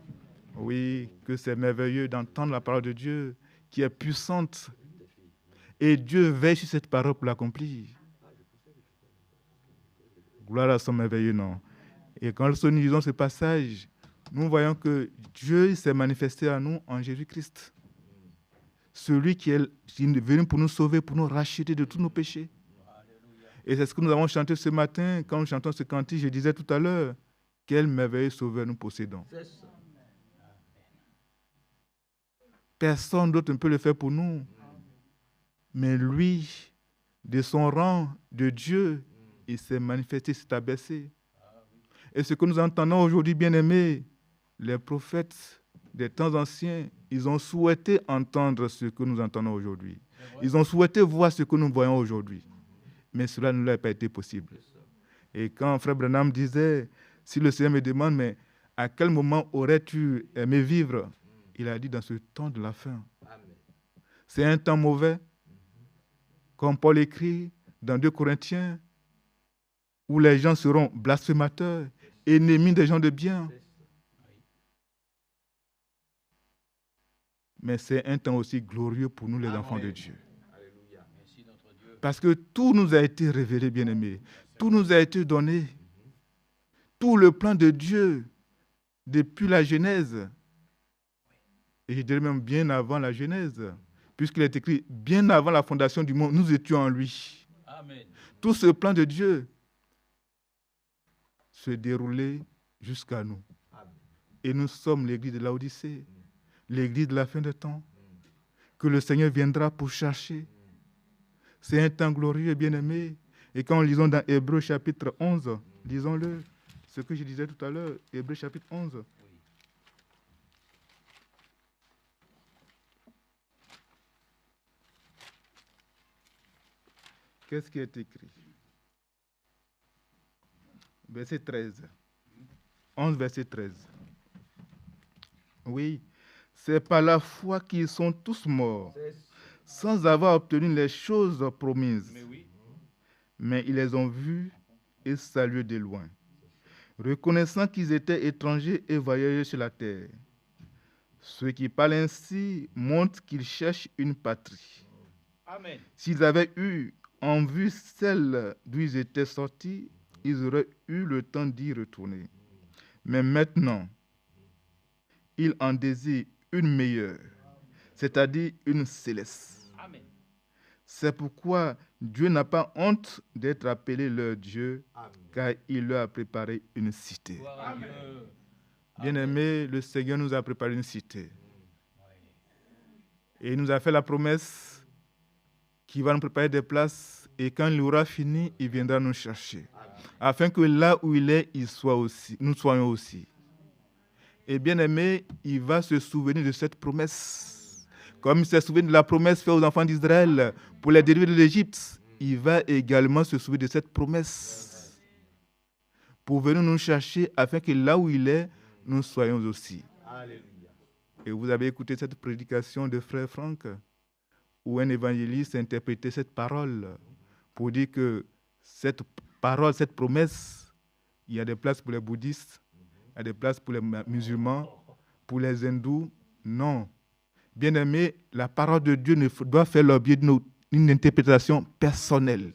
Oui, que c'est merveilleux d'entendre la parole de Dieu qui est puissante. Et Dieu veille sur cette parole pour l'accomplir. Gloire à son merveilleux nom. Et quand nous lisons ce passage, nous voyons que Dieu s'est manifesté à nous en Jésus-Christ. Celui qui est venu pour nous sauver, pour nous racheter de tous nos péchés. Et c'est ce que nous avons chanté ce matin. Quand nous chantons ce cantique, je disais tout à l'heure, quel merveilleux sauveur nous possédons. Personne d'autre ne peut le faire pour nous. Mais lui, de son rang de Dieu, il s'est manifesté, s'est abaissé. Et ce que nous entendons aujourd'hui, bien-aimés, les prophètes des temps anciens, ils ont souhaité entendre ce que nous entendons aujourd'hui. Ils ont souhaité voir ce que nous voyons aujourd'hui. Mais cela ne leur a pas été possible. Et quand Frère Branham disait, si le Seigneur me demande, mais à quel moment aurais-tu aimé vivre? Il a dit, dans ce temps de la fin. C'est un temps mauvais, comme Paul écrit dans 2 Corinthiens, où les gens seront blasphémateurs, ennemis des gens de bien. Mais c'est un temps aussi glorieux pour nous, les enfants de Dieu. Parce que tout nous a été révélé, bien-aimés. Tout nous a été donné. Tout le plan de Dieu, depuis la Genèse, et je dirais même bien avant la Genèse, puisqu'il est écrit, bien avant la fondation du monde, nous étions en lui. Amen. Tout ce plan de Dieu se déroulait jusqu'à nous. Et nous sommes l'église de Laodicée, l'église de la fin des temps, que le Seigneur viendra pour chercher. C'est un temps glorieux, bien-aimé. Et quand nous lisons dans Hébreux chapitre 11, lisons-le, ce que je disais tout à l'heure, Hébreux chapitre 11. Qu'est-ce qui est écrit? Verset 13. 11, verset 13. Oui, c'est par la foi qu'ils sont tous morts, sans avoir obtenu les choses promises. Mais ils les ont vus et salués de loin, reconnaissant qu'ils étaient étrangers et voyageurs sur la terre. Ceux qui parlent ainsi montrent qu'ils cherchent une patrie. Amen. S'ils avaient eu en vue celle d'où ils étaient sortis, ils auraient eu le temps d'y retourner. Mais maintenant, ils en désirent une meilleure, c'est-à-dire une céleste. Amen. C'est pourquoi Dieu n'a pas honte d'être appelé leur Dieu, car il leur a préparé une cité. Amen. Bien-aimés, le Seigneur nous a préparé une cité. Et il nous a fait la promesse qu'il va nous préparer des places, et quand il aura fini, il viendra nous chercher. Amen. afin que là où il est, il soit aussi, nous soyons aussi. Et bien aimé, il va se souvenir de cette promesse. Comme il s'est souvenu de la promesse faite aux enfants d'Israël pour les délivrer de l'Égypte, il va également se souvenir de cette promesse pour venir nous chercher afin que là où il est, nous soyons aussi. Alléluia. Et vous avez écouté cette prédication de frère Franck, où un évangéliste interprétait cette parole pour dire que cette parole, cette promesse, il y a des places pour les bouddhistes, il y a des places pour les musulmans, pour les hindous. Non. Bien aimé, la parole de Dieu doit faire l'objet d'une interprétation personnelle.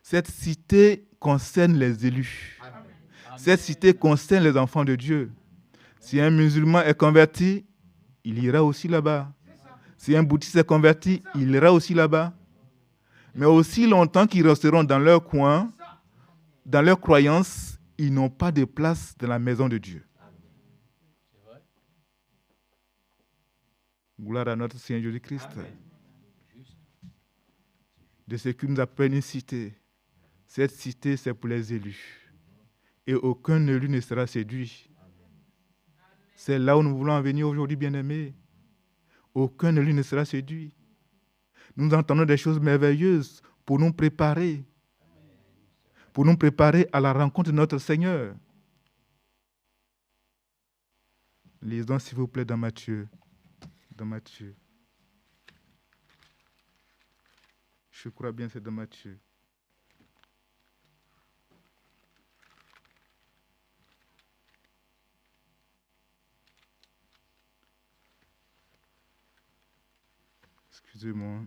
Cette cité concerne les élus. Cette cité concerne les enfants de Dieu. Si un musulman est converti, il ira aussi là-bas. Si un bouddhiste est converti, il ira aussi là-bas. Mais aussi longtemps qu'ils resteront dans leur coin, dans leur croyance, ils n'ont pas de place dans la maison de Dieu. C'est vrai. Gloire à notre Seigneur Jésus-Christ. Amen. Juste. De ce qui nous appelle une cité. Cette cité, c'est pour les élus. Et aucun élu ne sera séduit. C'est là où nous voulons en venir aujourd'hui, bien-aimés. Aucun élu ne sera séduit. Nous entendons des choses merveilleuses pour nous préparer. Pour nous préparer à la rencontre de notre Seigneur. Lisons, s'il vous plaît, dans Matthieu. Dans Matthieu. Je crois bien que c'est dans Matthieu. Excusez-moi.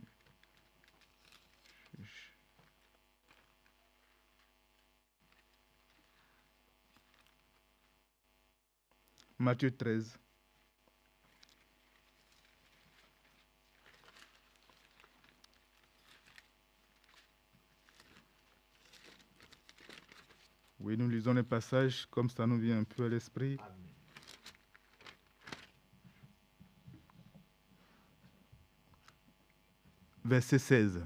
Matthieu 13. Oui, nous lisons les passages comme ça nous vient un peu à l'esprit. Verset 16.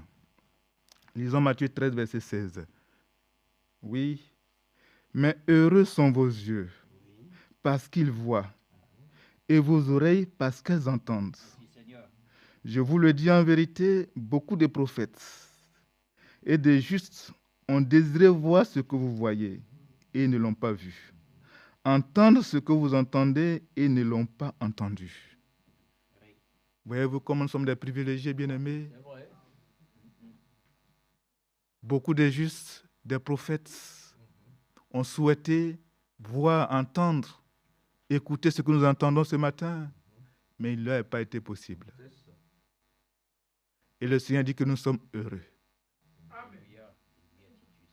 Lisons Matthieu 13, verset 16. Oui, mais heureux sont vos yeux, parce qu'ils voient, et vos oreilles, parce qu'elles entendent. Merci Seigneur. Je vous le dis en vérité, beaucoup de prophètes et des justes ont désiré voir ce que vous voyez et ne l'ont pas vu, entendre ce que vous entendez et ne l'ont pas entendu. Oui. Voyez-vous comme nous sommes des privilégiés, bien-aimés? C'est vrai. Beaucoup de justes, des prophètes ont souhaité voir, entendre, écouter ce que nous entendons ce matin, mais il ne leur a pas été possible. Et le Seigneur dit que nous sommes heureux. Alléluia.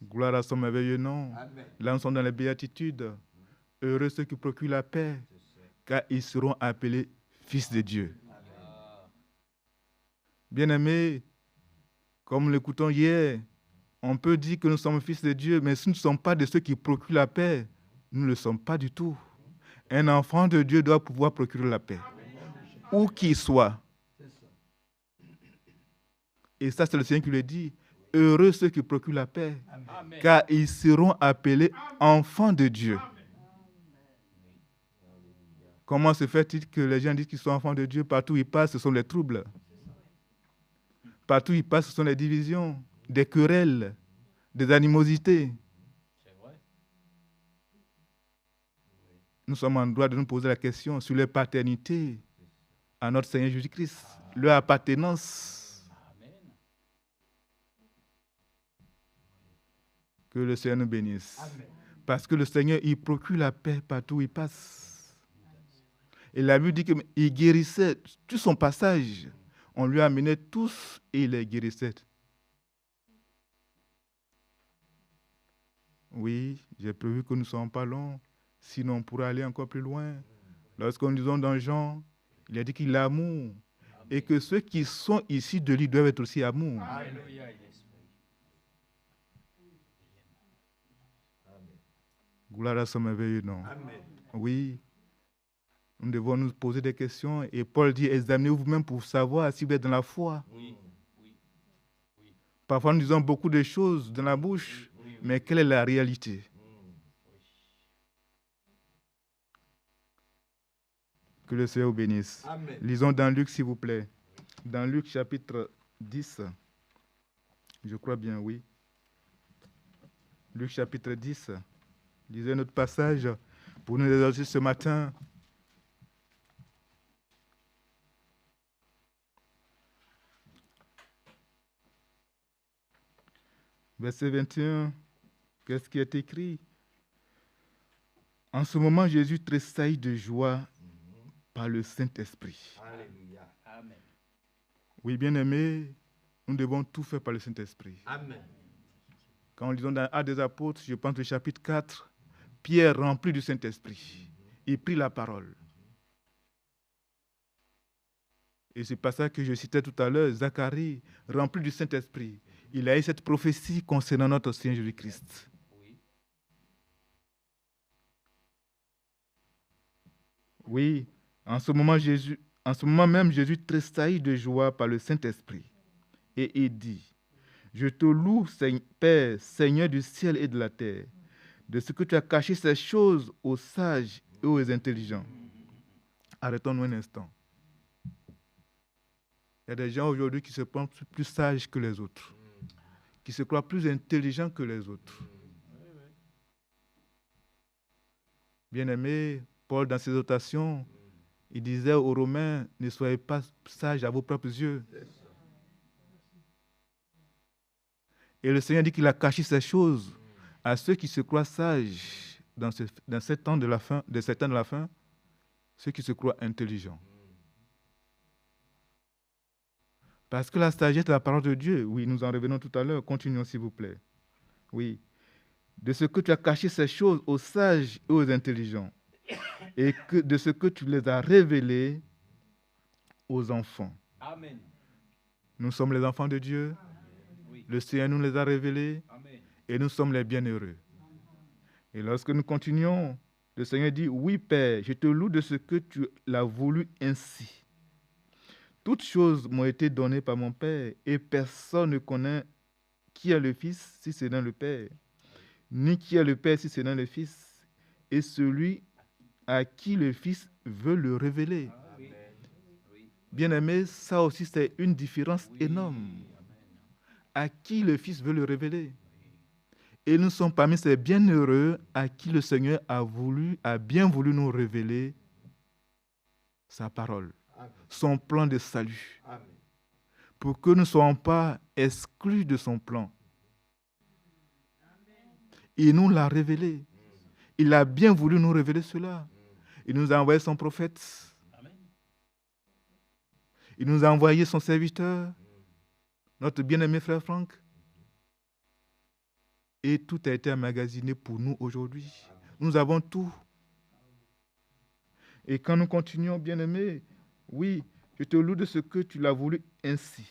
Gloire à son merveilleux nom. Amen. Là, nous sommes dans les béatitudes. Heureux ceux qui procurent la paix, car ils seront appelés fils de Dieu. Ah, Bien-aimés, comme nous l'écoutons hier, on peut dire que nous sommes fils de Dieu, mais si nous ne sommes pas de ceux qui procurent la paix, nous ne le sommes pas du tout. Un enfant de Dieu doit pouvoir procurer la paix, où qu'il soit. Et ça, c'est le Seigneur qui le dit. Heureux ceux qui procurent la paix, Amen. car ils seront appelés enfants de Dieu. Comment se fait-il que les gens disent qu'ils sont enfants de Dieu? Partout où ils passent, ce sont les troubles. Partout où ils passent, ce sont les divisions, des querelles, des animosités. C'est vrai. Nous sommes en droit de nous poser la question sur leur paternité à notre Seigneur Jésus-Christ, leur appartenance. Amen. Que le Seigneur nous bénisse. Amen. Parce que le Seigneur, il procure la paix partout où il passe. Et la Bible dit qu'il guérissait tout son passage. On lui amenait tous et il les guérissait. Oui, j'ai prévu que nous ne sommes pas longs, sinon on pourrait aller encore plus loin. Lorsqu'on nous dit dans Jean, il a dit qu'il a l'amour. Et que ceux qui sont ici de lui doivent être aussi amour. Alléluia, l'Esprit. Gloire à son merveilleux nom. Amen. Oui. Nous devons nous poser des questions. Et Paul dit, examinez-vous vous-même pour savoir si vous êtes dans la foi. Oui, oui, oui. Parfois, nous disons beaucoup de choses dans la bouche, mais quelle est la réalité? Que le Seigneur vous bénisse. Amen. Lisons dans Luc, s'il vous plaît. Dans Luc, chapitre 10. Je crois bien, oui. Luc, chapitre 10. Lisez notre passage pour nous exhorter ce matin. Verset 21. Qu'est-ce qui est écrit? En ce moment, Jésus tressaillit de joie par le Saint-Esprit. Alléluia. Amen. Oui, bien-aimés, nous devons tout faire par le Saint-Esprit. Amen. Quand nous lisons dans Actes des Apôtres, je pense au chapitre 4, Pierre, rempli du Saint-Esprit, il prit la parole. Et c'est pas ça que je citais tout à l'heure, Zacharie, rempli du Saint-Esprit. Il a eu cette prophétie concernant notre Seigneur Jésus-Christ. Oui. Oui, en ce moment même, Jésus tressaillit de joie par le Saint-Esprit. Et il dit, je te loue, Père, Seigneur du ciel et de la terre, de ce que tu as caché ces choses aux sages et aux intelligents. Arrêtons-nous un instant. Il y a des gens aujourd'hui qui se pensent plus sages que les autres, qui se croient plus intelligents que les autres. Bien-aimé, Paul, dans ses exhortations, il disait aux Romains, ne soyez pas sages à vos propres yeux. Et le Seigneur dit qu'il a caché ces choses à ceux qui se croient sages dans ces temps de la fin, ceux qui se croient intelligents. Parce que la sagesse est la parole de Dieu. Oui, nous en revenons tout à l'heure. Continuons, s'il vous plaît. Oui. De ce que tu as caché ces choses aux sages et aux intelligents, et de ce que tu les as révélées aux enfants. Amen. Nous sommes les enfants de Dieu. Oui. Le Seigneur nous les a révélés. Amen. Et nous sommes les bienheureux. Et lorsque nous continuons, le Seigneur dit, oui Père, je te loue de ce que tu l'as voulu ainsi. Toutes choses m'ont été données par mon Père, et personne ne connaît qui est le Fils si c'est dans le Père, ni qui est le Père si c'est dans le Fils, et celui à qui le Fils veut le révéler. Oui. Oui. Bien-aimé, ça aussi c'est une différence Oui. énorme. Amen. À qui le Fils veut le révéler. Et nous sommes parmi ces bienheureux à qui le Seigneur a bien voulu nous révéler sa parole, son plan de salut, Amen. pour que nous ne soyons pas exclus de son plan. Il nous l'a révélé. Il a bien voulu nous révéler cela. Il nous a envoyé son prophète. Amen. Il nous a envoyé son serviteur, notre bien-aimé frère Franck. Et tout a été emmagasiné pour nous aujourd'hui. Nous avons tout. Et quand nous continuons, bien-aimés, oui, je te loue de ce que tu l'as voulu ainsi.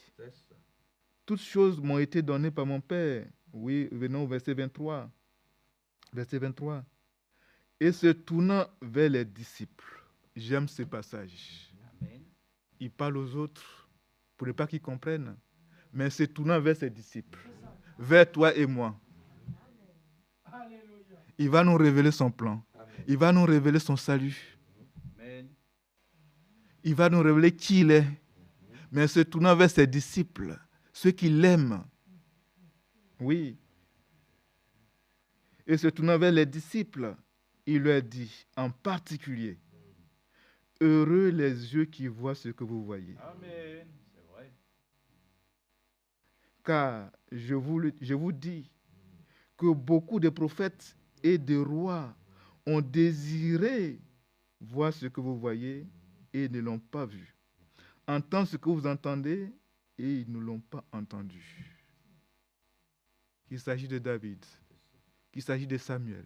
Toutes choses m'ont été données par mon Père. Oui, venons au verset 23. Verset 23. Et se tournant vers les disciples. J'aime ce passage. Amen. Il parle aux autres pour ne pas qu'ils comprennent, mais se tournant vers ses disciples, vers toi et moi. Il va nous révéler son plan. Il va nous révéler son salut. Amen. Il va nous révéler qui il est. Mais se tournant vers ses disciples, ceux qui l'aiment. Oui. Et se tournant vers les disciples, il leur dit en particulier, heureux les yeux qui voient ce que vous voyez. Amen. C'est vrai. Car je vous dis que beaucoup de prophètes et de rois ont désiré voir ce que vous voyez et ne l'ont pas vu. Entendre ce que vous entendez et ils ne l'ont pas entendu. Qu'il s'agit de David, qu'il s'agit de Samuel,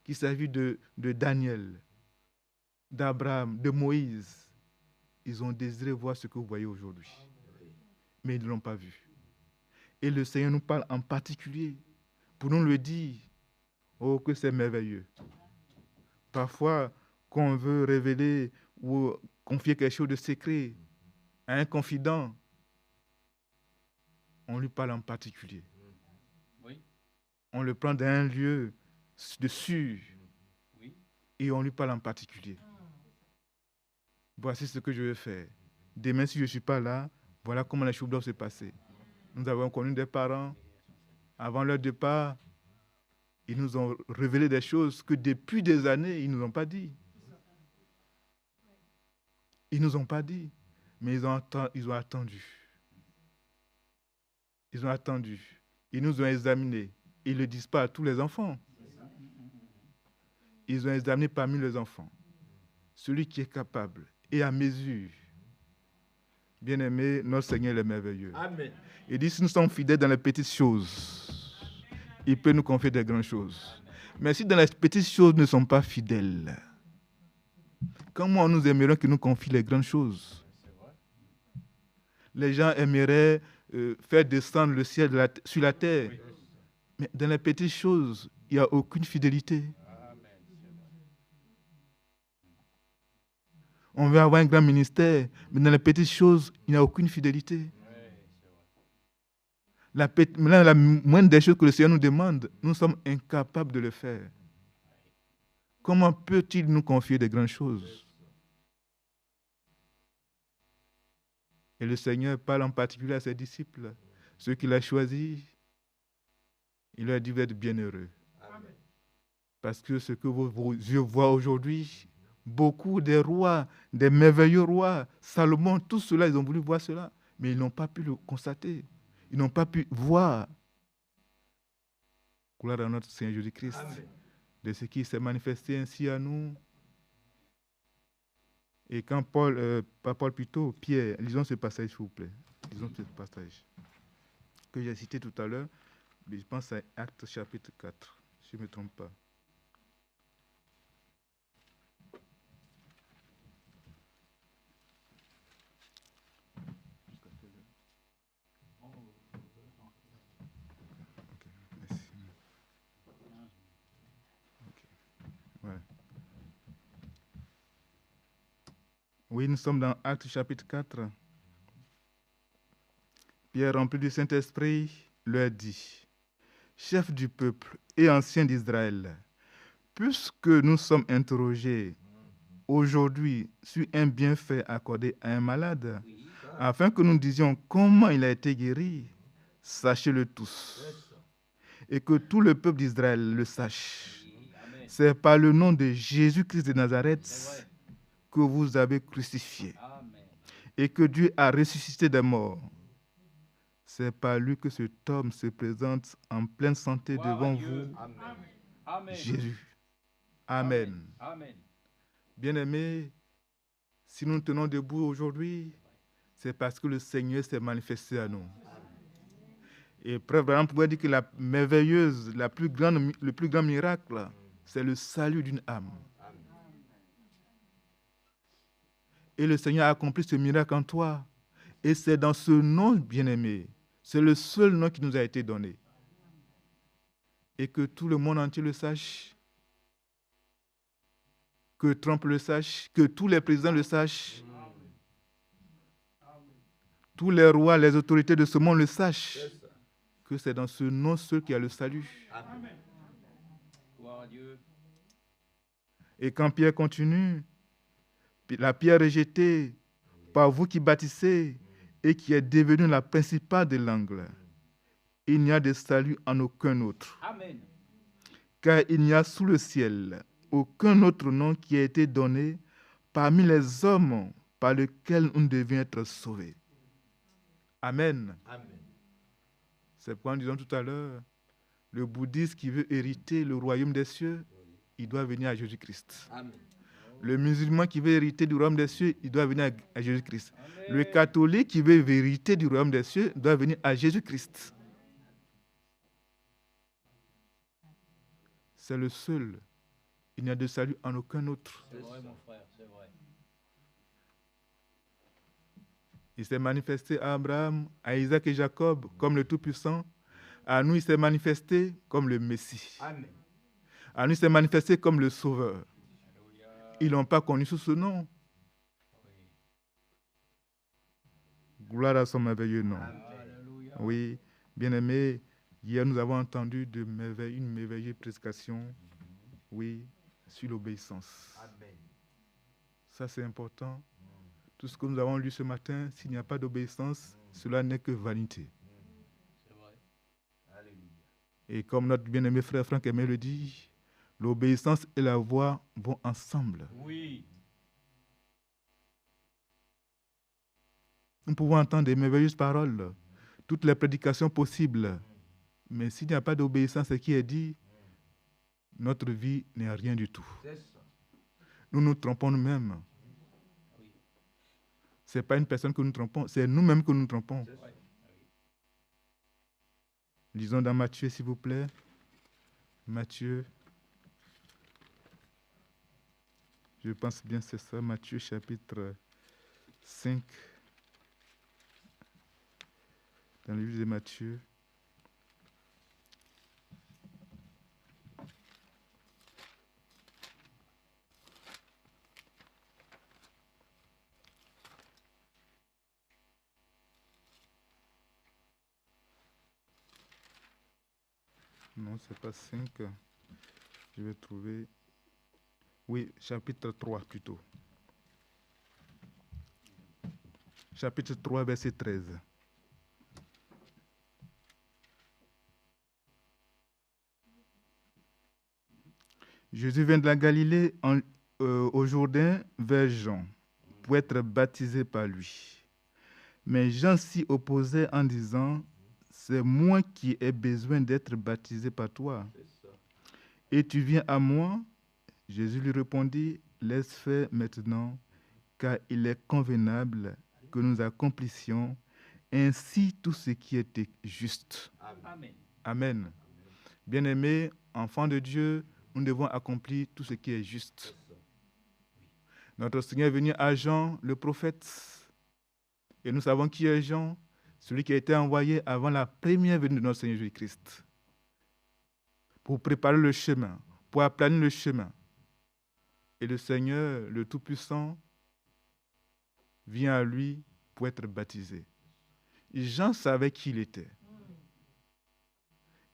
qu'il s'agit de Daniel, d'Abraham, de Moïse. Ils ont désiré voir ce que vous voyez aujourd'hui, mais ils ne l'ont pas vu. Et le Seigneur nous parle en particulier pour nous le dire. Oh, que c'est merveilleux. Parfois, quand on veut révéler ou confier quelque chose de secret à un confident, on lui parle en particulier. Oui. On le prend dans un lieu de sûr Oui. et on lui parle en particulier. Voici ce que je vais faire. Demain, si je ne suis pas là, voilà comment les choses doivent se passer. Nous avons connu des parents, avant leur départ, ils nous ont révélé des choses que depuis des années, ils ne nous ont pas dit. Ils ne nous ont pas dit, mais ils ont attendu. Ils ont attendu. Ils nous ont examinés. Ils ne le disent pas à tous les enfants. Ils ont examiné parmi les enfants celui qui est capable et à mesure. Bien-aimé, notre Seigneur est merveilleux. Amen. Il dit, si nous sommes fidèles dans les petites choses, il peut nous confier des grandes choses. Mais si dans les petites choses, nous ne sommes pas fidèles, comment nous aimerions qu'il nous confie les grandes choses? Les gens aimeraient faire descendre le ciel sur la terre. Mais dans les petites choses, il n'y a aucune fidélité. On veut avoir un grand ministère, mais dans les petites choses, il n'y a aucune fidélité. La moindre des choses que le Seigneur nous demande, nous sommes incapables de le faire. Comment peut-il nous confier des grandes choses? Et le Seigneur parle en particulier à ses disciples, ceux qu'il a choisis. Il leur dit, vous êtes bienheureux. Parce que ce que vos yeux voient aujourd'hui, beaucoup des rois, des merveilleux rois, Salomon, tous ceux-là, ils ont voulu voir cela, mais ils n'ont pas pu le constater. Ils n'ont pas pu voir. Gloire à notre Seigneur Jésus-Christ, de ce qui s'est manifesté ainsi à nous. Et quand pas Paul plutôt, Pierre, lisons ce passage s'il vous plaît. Lisons ce passage que j'ai cité tout à l'heure. Je pense à Actes chapitre 4, si je ne me trompe pas. Oui, nous sommes dans Actes chapitre 4. Pierre, rempli du Saint-Esprit, leur dit, chef du peuple et ancien d'Israël, puisque nous sommes interrogés aujourd'hui sur un bienfait accordé à un malade, afin que nous disions comment il a été guéri, sachez-le tous, et que tout le peuple d'Israël le sache. C'est par le nom de Jésus-Christ de Nazareth que vous avez crucifié et que Dieu a ressuscité des morts. C'est par lui que cet homme se présente en pleine santé devant vous. Amen. Jésus. Amen. Amen. Bien-aimés, si nous nous tenons debout aujourd'hui, c'est parce que le Seigneur s'est manifesté à nous. Et Frère Branham pourrait dire que le plus grand miracle, c'est le salut d'une âme. Et le Seigneur a accompli ce miracle en toi. Et c'est dans ce nom, bien-aimé, c'est le seul nom qui nous a été donné. Et que tout le monde entier le sache, que Trump le sache, que tous les présidents le sachent, tous les rois, les autorités de ce monde le sachent, que c'est dans ce nom seul qu'il y a le salut. Amen. Gloire à Dieu. Et quand Pierre continue, la pierre rejetée par vous qui bâtissez et qui est devenue la principale de l'angle, il n'y a de salut en aucun autre. Amen. Car il n'y a sous le ciel aucun autre nom qui a été donné parmi les hommes par lequel on devient être sauvé. Amen. Amen. C'est pourquoi nous disons tout à l'heure, le bouddhiste qui veut hériter le royaume des cieux, il doit venir à Jésus-Christ. Amen. Le musulman qui veut hériter du royaume des cieux, il doit venir à Jésus-Christ. Amen. Le catholique qui veut hériter du royaume des cieux doit venir à Jésus-Christ. C'est le seul. Il n'y a de salut en aucun autre. C'est vrai, mon frère, c'est vrai. Il s'est manifesté à Abraham, à Isaac et Jacob comme le Tout-Puissant. À nous, il s'est manifesté comme le Messie. Amen. À nous, il s'est manifesté comme le Sauveur. Ils ne l'ont pas connu sous ce nom. Gloire à son merveilleux nom. Alléluia. Oui, bien-aimés, hier nous avons entendu une merveilleuse prédication, oui, sur l'obéissance. Ça c'est important. Tout ce que nous avons lu ce matin, s'il n'y a pas d'obéissance, cela n'est que vanité. C'est vrai. Et comme notre bien-aimé frère Franck Aimé le dit, l'obéissance et la voix vont ensemble. Oui. Nous pouvons entendre des merveilleuses paroles, toutes les prédications possibles, mais s'il n'y a pas d'obéissance à ce qui est dit, notre vie n'est rien du tout. Nous nous trompons nous-mêmes. Ce n'est pas une personne que nous trompons, c'est nous-mêmes que nous trompons. Lisons dans Matthieu, s'il vous plaît. Matthieu, je pense bien que c'est ça, Matthieu chapitre 5. Dans le livre de Matthieu. Non, ce n'est pas 5. Je vais trouver. Oui, chapitre 3 plutôt. Chapitre 3, verset 13. Jésus vient de la Galilée au Jourdain vers Jean pour être baptisé par lui. Mais Jean s'y opposait en disant, c'est moi qui ai besoin d'être baptisé par toi. Et tu viens à moi? Jésus lui répondit, laisse faire maintenant, car il est convenable que nous accomplissions ainsi tout ce qui était juste. Amen. Amen. Bien-aimés, enfants de Dieu, nous devons accomplir tout ce qui est juste. Notre Seigneur est venu à Jean, le prophète. Et nous savons qui est Jean, celui qui a été envoyé avant la première venue de notre Seigneur Jésus-Christ, pour préparer le chemin, pour aplanir le chemin. Et le Seigneur, le Tout-Puissant, vient à lui pour être baptisé. Et Jean savait qui il était.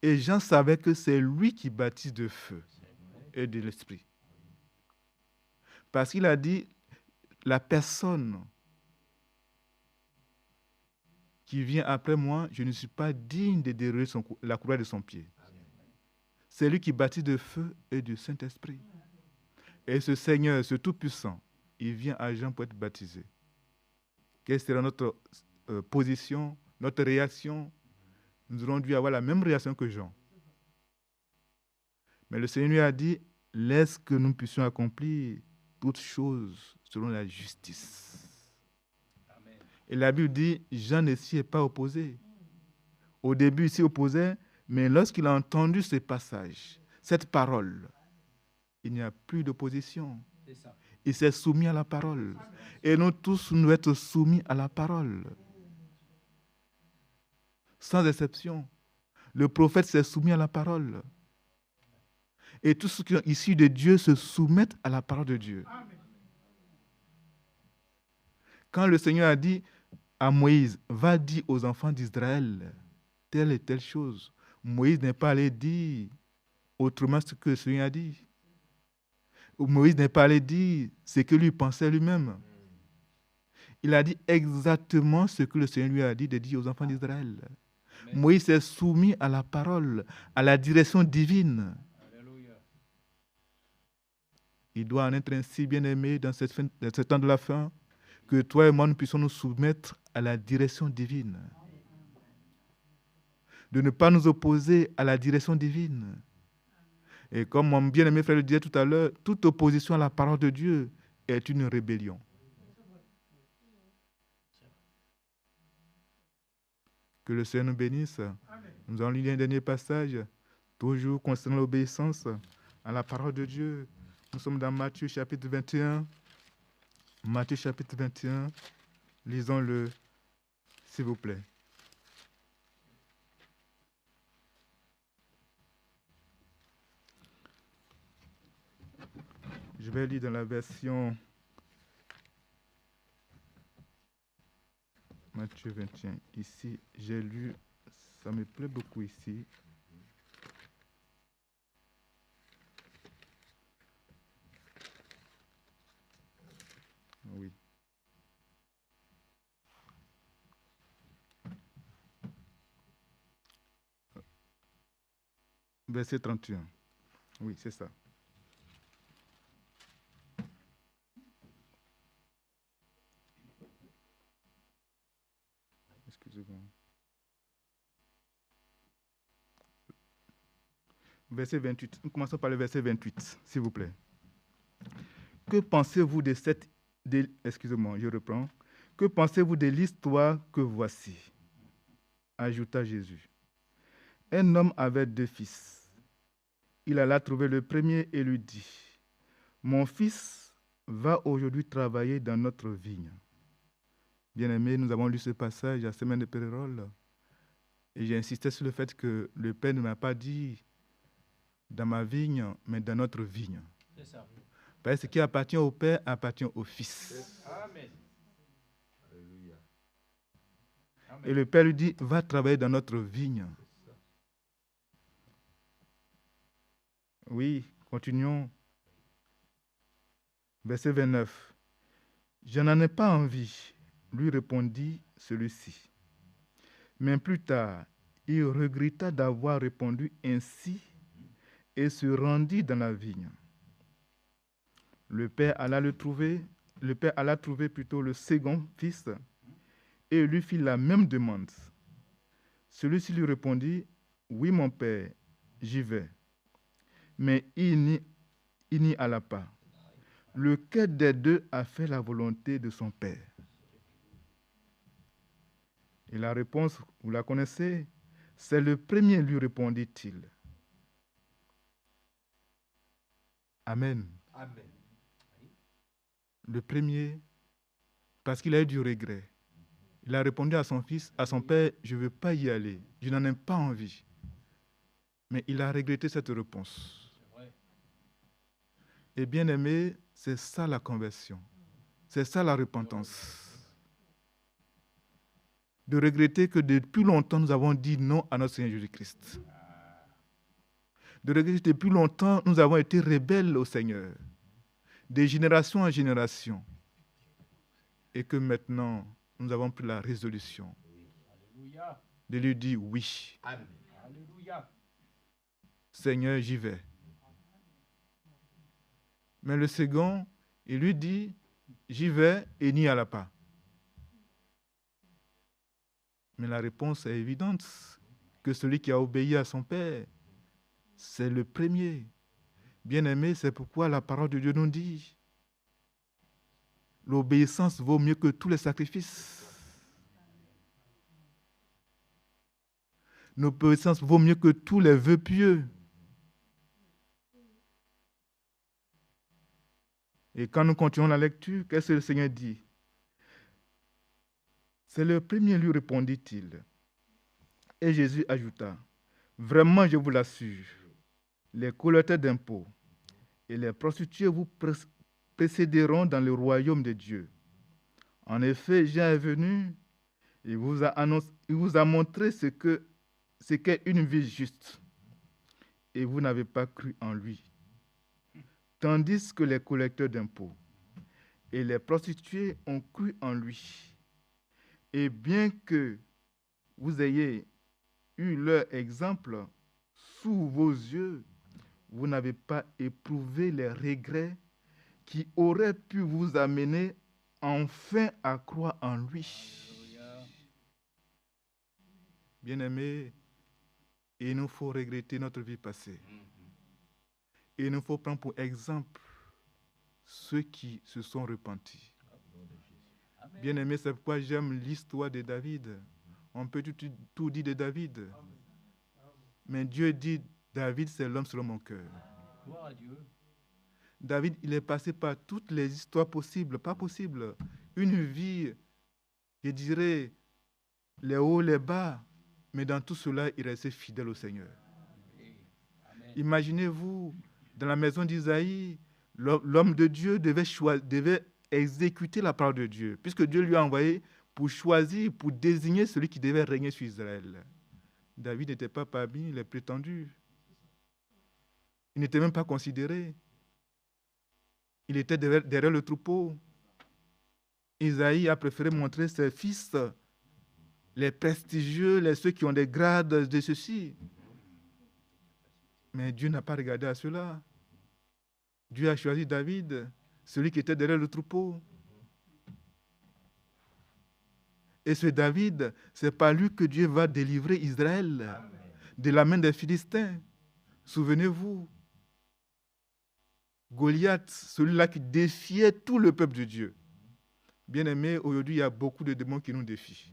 Et Jean savait que c'est lui qui baptise de feu et de l'Esprit. Parce qu'il a dit, la personne qui vient après moi, je ne suis pas digne de dérouler la couronne de son pied. C'est lui qui baptise de feu et du Saint-Esprit. Et ce Seigneur, ce Tout-Puissant, il vient à Jean pour être baptisé. Quelle sera notre position, notre réaction? Nous aurons dû avoir la même réaction que Jean. Mais le Seigneur lui a dit, laisse que nous puissions accomplir toutes choses selon la justice. Amen. Et la Bible dit, Jean ne s'y est pas opposé. Au début, il s'y opposait, mais lorsqu'il a entendu ce passage, cette parole, il n'y a plus d'opposition. C'est ça. Il s'est soumis à la parole. Et nous tous, nous devons être soumis à la parole. Sans exception. Le prophète s'est soumis à la parole. Et tous ceux qui sont issus de Dieu se soumettent à la parole de Dieu. Quand le Seigneur a dit à Moïse, va dire aux enfants d'Israël telle et telle chose, Moïse n'est pas allé dire autrement ce que le Seigneur a dit. Moïse n'est pas allé dire ce que lui pensait lui-même. Il a dit exactement ce que le Seigneur lui a dit de dire aux enfants d'Israël. Moïse s'est soumis à la parole, à la direction divine. Alléluia. Il doit en être ainsi, bien-aimé, dans ce temps de la fin, que toi et moi, nous puissions nous soumettre à la direction divine. De ne pas nous opposer à la direction divine. Et comme mon bien-aimé frère le disait tout à l'heure, toute opposition à la parole de Dieu est une rébellion. Que le Seigneur nous bénisse. Amen. Nous allons lire un dernier passage, toujours concernant l'obéissance à la parole de Dieu. Nous sommes dans Matthieu chapitre 21. Matthieu chapitre 21. Lisons-le, s'il vous plaît. Je vais lire dans la version Matthieu 21. Ici, j'ai lu Ça me plaît beaucoup ici. Oui. Verset 31. Oui, c'est ça. Excusez-moi. Verset 28. Nous commençons par le verset 28, s'il vous plaît. Que pensez-vous de cette... excusez-moi, je reprends. Que pensez-vous de l'histoire que voici? Ajouta Jésus. Un homme avait 2 fils. Il alla trouver le premier et lui dit, « Mon fils va aujourd'hui travailler dans notre vigne. » Bien-aimés, nous avons lu ce passage la semaine de Pérérole et j'ai insisté sur le fait que le Père ne m'a pas dit dans ma vigne, mais dans notre vigne. C'est ça. Parce que ce qui appartient au Père appartient au Fils. Amen. Et le Père lui dit, va travailler dans notre vigne. Oui, continuons. Verset 29. Je n'en ai pas envie, lui répondit celui-ci. Mais plus tard, il regretta d'avoir répondu ainsi et se rendit dans la vigne. Le père alla trouver plutôt le second fils et lui fit la même demande. Celui-ci lui répondit, oui mon père, j'y vais. Mais il n'y alla pas. Lequel des deux a fait la volonté de son père? Et la réponse, vous la connaissez, c'est le premier, lui répondit-il. Amen. Amen. Le premier, parce qu'il a eu du regret. Il a répondu à son fils, à son père, je ne veux pas y aller, je n'en ai pas envie. Mais il a regretté cette réponse. Et bien aimé, c'est ça la conversion. C'est ça la repentance. De regretter que depuis longtemps, nous avons dit non à notre Seigneur Jésus-Christ. De regretter que depuis longtemps, nous avons été rebelles au Seigneur, de génération en génération. Et que maintenant, nous avons pris la résolution de lui dire oui. Amen. Seigneur, j'y vais. Mais le second, il lui dit, j'y vais et n'y alla pas. Mais la réponse est évidente, que celui qui a obéi à son Père, c'est le premier. Bien-aimé, c'est pourquoi la parole de Dieu nous dit, l'obéissance vaut mieux que tous les sacrifices. L'obéissance vaut mieux que tous les vœux pieux. Et quand nous continuons la lecture, qu'est-ce que le Seigneur dit? C'est le premier, lui répondit-il. Et Jésus ajouta, vraiment, je vous l'assure, les collecteurs d'impôts et les prostituées vous précéderont dans le royaume de Dieu. En effet, Jean est venu, il vous a montré ce qu'est une vie juste, et vous n'avez pas cru en lui. Tandis que les collecteurs d'impôts et les prostituées ont cru en lui. Et bien que vous ayez eu leur exemple sous vos yeux, vous n'avez pas éprouvé les regrets qui auraient pu vous amener enfin à croire en lui. Bien-aimés, il nous faut regretter notre vie passée. Et il nous faut prendre pour exemple ceux qui se sont repentis. Bien-aimé, c'est pourquoi j'aime l'histoire de David. On peut tout dire de David. Mais Dieu dit, David, c'est l'homme selon mon cœur. Gloire à Dieu. David, il est passé par toutes les histoires possibles, pas possibles. Une vie, je dirais, les hauts, les bas. Mais dans tout cela, il restait fidèle au Seigneur. Amen. Imaginez-vous, dans la maison d'Isaïe, l'homme de Dieu devait exécuter la parole de Dieu, puisque Dieu lui a envoyé pour choisir, pour désigner celui qui devait régner sur Israël. David n'était pas parmi les prétendus. Il n'était même pas considéré. Il était derrière le troupeau. Isaïe a préféré montrer ses fils, les prestigieux, ceux qui ont des grades de ceci. Mais Dieu n'a pas regardé à cela. Dieu a choisi David, celui qui était derrière le troupeau. Et ce David, c'est par lui que Dieu va délivrer Israël de la main des Philistins. Souvenez-vous, Goliath, celui-là qui défiait tout le peuple de Dieu. Bien-aimés, aujourd'hui, il y a beaucoup de démons qui nous défient.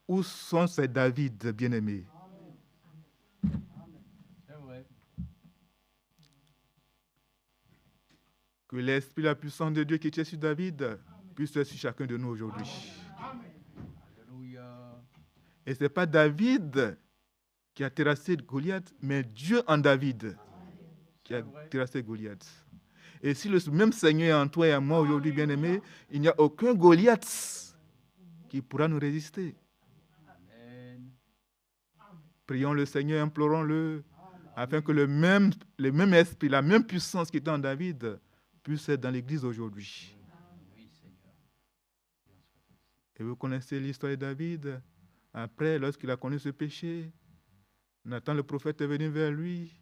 Où sont ces David, bien-aimés? C'est vrai. Que l'esprit, la puissance de Dieu qui était sur David puisse être sur chacun de nous aujourd'hui. Alléluia. Et ce n'est pas David qui a terrassé Goliath, mais Dieu en David qui a terrassé Goliath. Et si le même Seigneur est en toi et en moi aujourd'hui, bien-aimés, il n'y a aucun Goliath qui pourra nous résister. Amen. Prions le Seigneur, implorons-le, afin que le même esprit, la même puissance qui était en David puisse être dans l'Église aujourd'hui. Oui, Seigneur. Et vous connaissez l'histoire de David. Après, lorsqu'il a connu ce péché, Nathan le prophète est venu vers lui.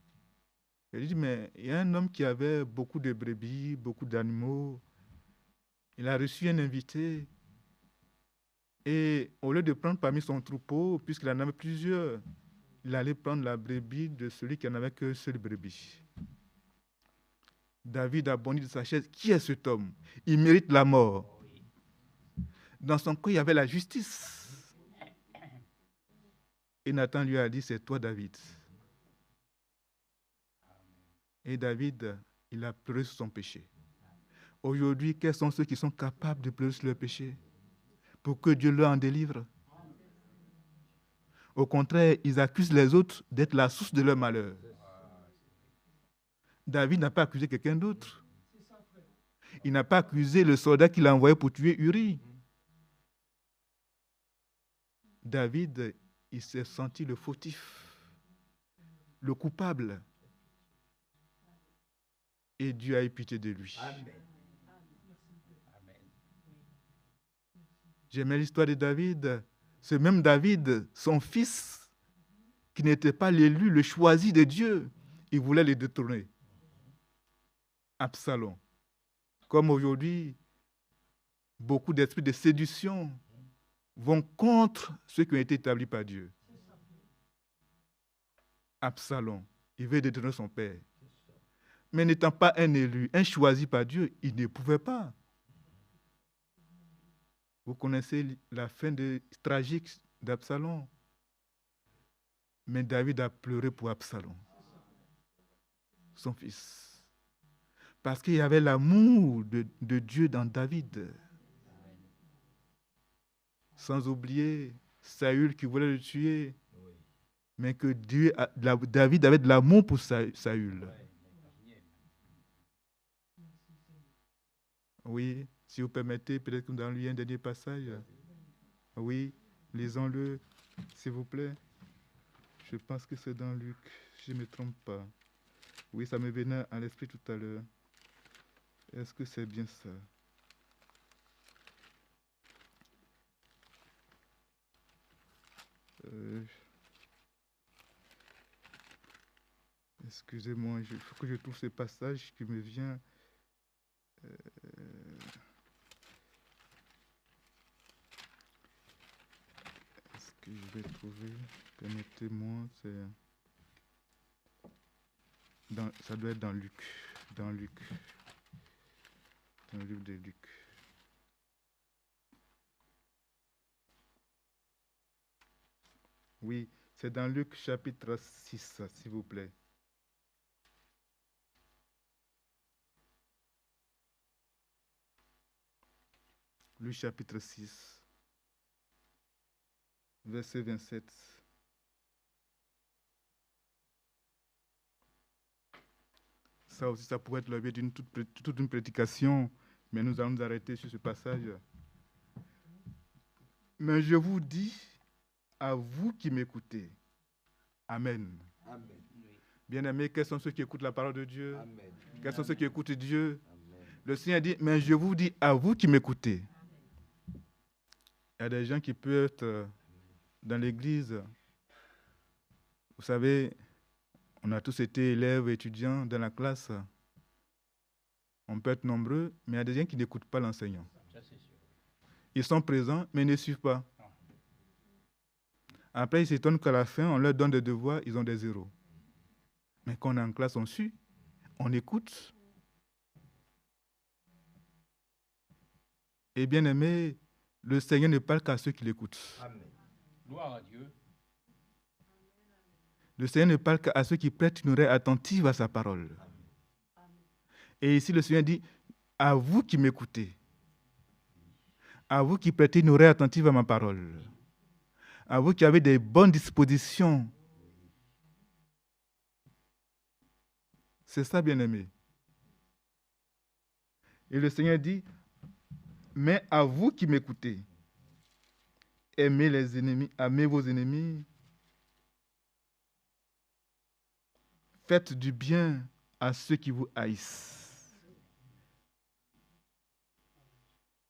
Il dit, mais il y a un homme qui avait beaucoup de brebis, beaucoup d'animaux. Il a reçu un invité. Et au lieu de prendre parmi son troupeau, puisqu'il en avait plusieurs, il allait prendre la brebis de celui qui n'en avait que seule brebis. David a bondi de sa chaise. Qui est cet homme? Il mérite la mort. Dans son cœur, il y avait la justice. Et Nathan lui a dit, c'est toi, David. Et David, il a pleuré sur son péché. Aujourd'hui, quels sont ceux qui sont capables de pleurer sur leur péché pour que Dieu leur en délivre? Au contraire, ils accusent les autres d'être la source de leur malheur. David n'a pas accusé quelqu'un d'autre. Il n'a pas accusé le soldat qu'il a envoyé pour tuer Uri. David, il s'est senti le fautif, le coupable. Et Dieu a eu pitié de lui. Amen. Amen. J'aimais l'histoire de David. Ce même David, son fils, qui n'était pas l'élu, le choisi de Dieu, il voulait le détrôner. Absalom. Comme aujourd'hui, beaucoup d'esprits de séduction vont contre ceux qui ont été établis par Dieu. Absalom, il veut détrôner son père. Mais n'étant pas un élu, un choisi par Dieu, il ne pouvait pas. Vous connaissez la fin tragique d'Absalom. Mais David a pleuré pour Absalom, son fils. Parce qu'il y avait l'amour de Dieu dans David. Sans oublier Saül qui voulait le tuer. Mais que David avait de l'amour pour Saül. Oui, si vous permettez, peut-être que nous allons lire un dernier passage. Oui, lisons-le, s'il vous plaît. Je pense que c'est dans Luc, si je ne me trompe pas. Oui, ça me venait à l'esprit tout à l'heure. Est-ce que c'est bien ça? Excusez-moi, il faut que je trouve ce passage qui me vient. Est-ce que je vais trouver? Permettez-moi, ça doit être dans Luc. Dans le livre de Luc. Oui, c'est dans Luc chapitre 6, s'il vous plaît. Luc chapitre 6, verset 27. Ça aussi, ça pourrait être l'objet d'une toute une prédication, mais nous allons nous arrêter sur ce passage. Mais je vous dis, à vous qui m'écoutez. Amen. Amen. Bien-aimés, quels sont ceux qui écoutent la parole de Dieu? Amen. Quels sont ceux qui écoutent Dieu? Amen. Le Seigneur dit, mais je vous dis à vous qui m'écoutez. Il y a des gens qui peuvent être dans l'église. Vous savez, on a tous été élèves, étudiants dans la classe. On peut être nombreux, mais il y a des gens qui n'écoutent pas l'enseignant. Ça, c'est sûr. Ils sont présents, mais ils ne suivent pas. Après, ils s'étonnent qu'à la fin, on leur donne des devoirs, ils ont des zéros. Mais quand on est en classe, on suit, on écoute. Et bien aimé, le Seigneur ne parle qu'à ceux qui l'écoutent. Amen. Gloire à Dieu. Le Seigneur ne parle qu'à ceux qui prêtent une oreille attentive à sa parole. Et ici, le Seigneur dit, à vous qui m'écoutez, à vous qui prêtez une oreille attentive à ma parole, à vous qui avez des bonnes dispositions. C'est ça, bien-aimé. Et le Seigneur dit, mais à vous qui m'écoutez, aimez les ennemis, aimez vos ennemis, faites du bien à ceux qui vous haïssent.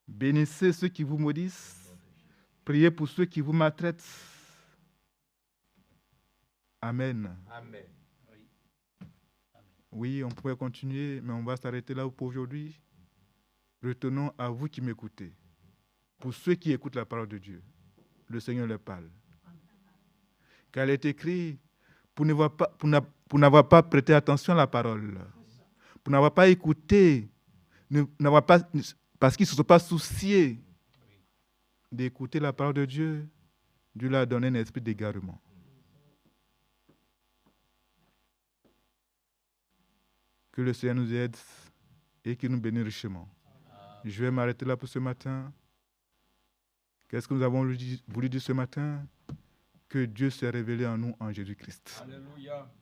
Bénissez ceux qui vous maudissent, priez pour ceux qui vous maltraitent. Amen. Amen. Oui, on pourrait continuer, mais on va s'arrêter là pour aujourd'hui. Retenons à vous qui m'écoutez. Pour ceux qui écoutent la parole de Dieu, le Seigneur leur parle. Car il est écrit, pour n'avoir pas prêté attention à la parole, pour n'avoir pas écouté, parce qu'ils ne se sont pas souciés d'écouter la parole de Dieu, Dieu leur a donné un esprit d'égarement. Que le Seigneur nous aide et qu'il nous bénisse richement. Je vais m'arrêter là pour ce matin. Qu'est-ce que nous avons voulu dire ce matin? Que Dieu s'est révélé en nous en Jésus-Christ. Alléluia.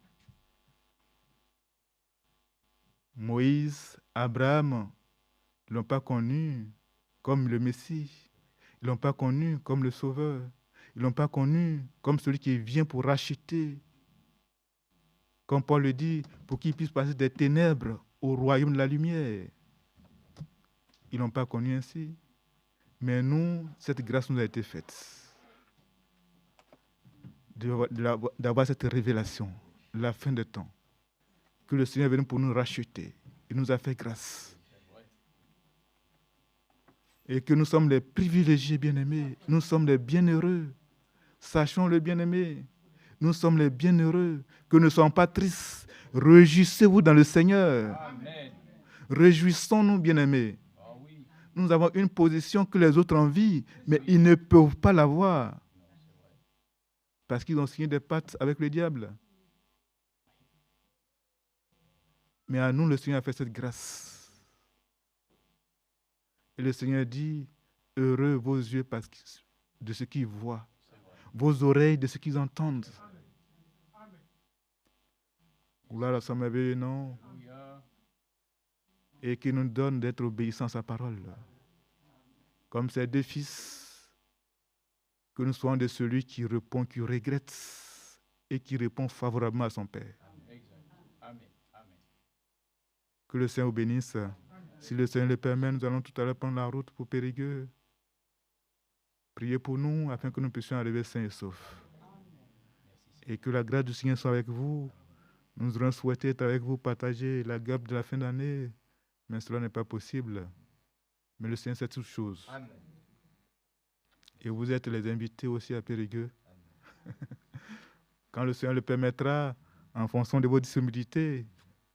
Moïse, Abraham ne l'ont pas connu comme le Messie. Ils ne l'ont pas connu comme le Sauveur. Ils ne l'ont pas connu comme celui qui vient pour racheter. Comme Paul le dit, pour qu'il puisse passer des ténèbres au royaume de la lumière. Ils ne l'ont pas connu ainsi. Mais nous, cette grâce nous a été faite. D'avoir cette révélation, la fin des temps. Que le Seigneur est venu pour nous racheter. Il nous a fait grâce. Et que nous sommes les privilégiés bien-aimés. Nous sommes les bienheureux. Sachons le bien-aimé. Nous sommes les bienheureux. Que ne soyons pas tristes. Réjouissez-vous dans le Seigneur. Amen. Réjouissons-nous bien-aimés. Ah oui. Nous avons une position que les autres envient, mais ils ne peuvent pas l'avoir. Parce qu'ils ont signé des pactes avec le diable. Mais à nous, le Seigneur a fait cette grâce. Et le Seigneur dit, heureux vos yeux parce que, de ce qu'ils voient, vos oreilles de ce qu'ils entendent. Gloire à son merveilleux nom. Alléluia. Et qu'il nous donne d'être obéissants à sa parole. Comme ses deux fils, que nous soyons de celui qui répond, qui regrette et qui répond favorablement à son Père. Amen. Amen. Que le Seigneur vous bénisse. Si le Seigneur le permet, nous allons tout à l'heure prendre la route pour Périgueux. Priez pour nous afin que nous puissions arriver sains et saufs. Et que la grâce du Seigneur soit avec vous. Nous aurons souhaité être avec vous, partager la gabe de la fin d'année, mais cela n'est pas possible. Mais le Seigneur sait toutes choses. Amen. Et vous êtes les invités aussi à Périgueux. Quand le Seigneur le permettra, en fonction de vos disponibilités,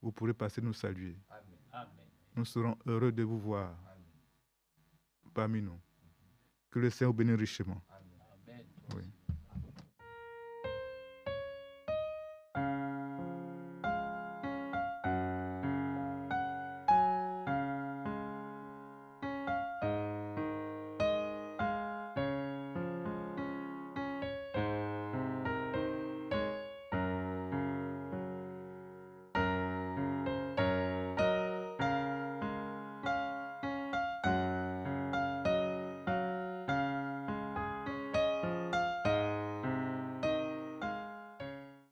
vous pourrez passer nous saluer. Amen. Amen. Nous serons heureux de vous voir Amen. parmi nous. Que le Seigneur vous bénisse richement. Amen. Amen. Oui.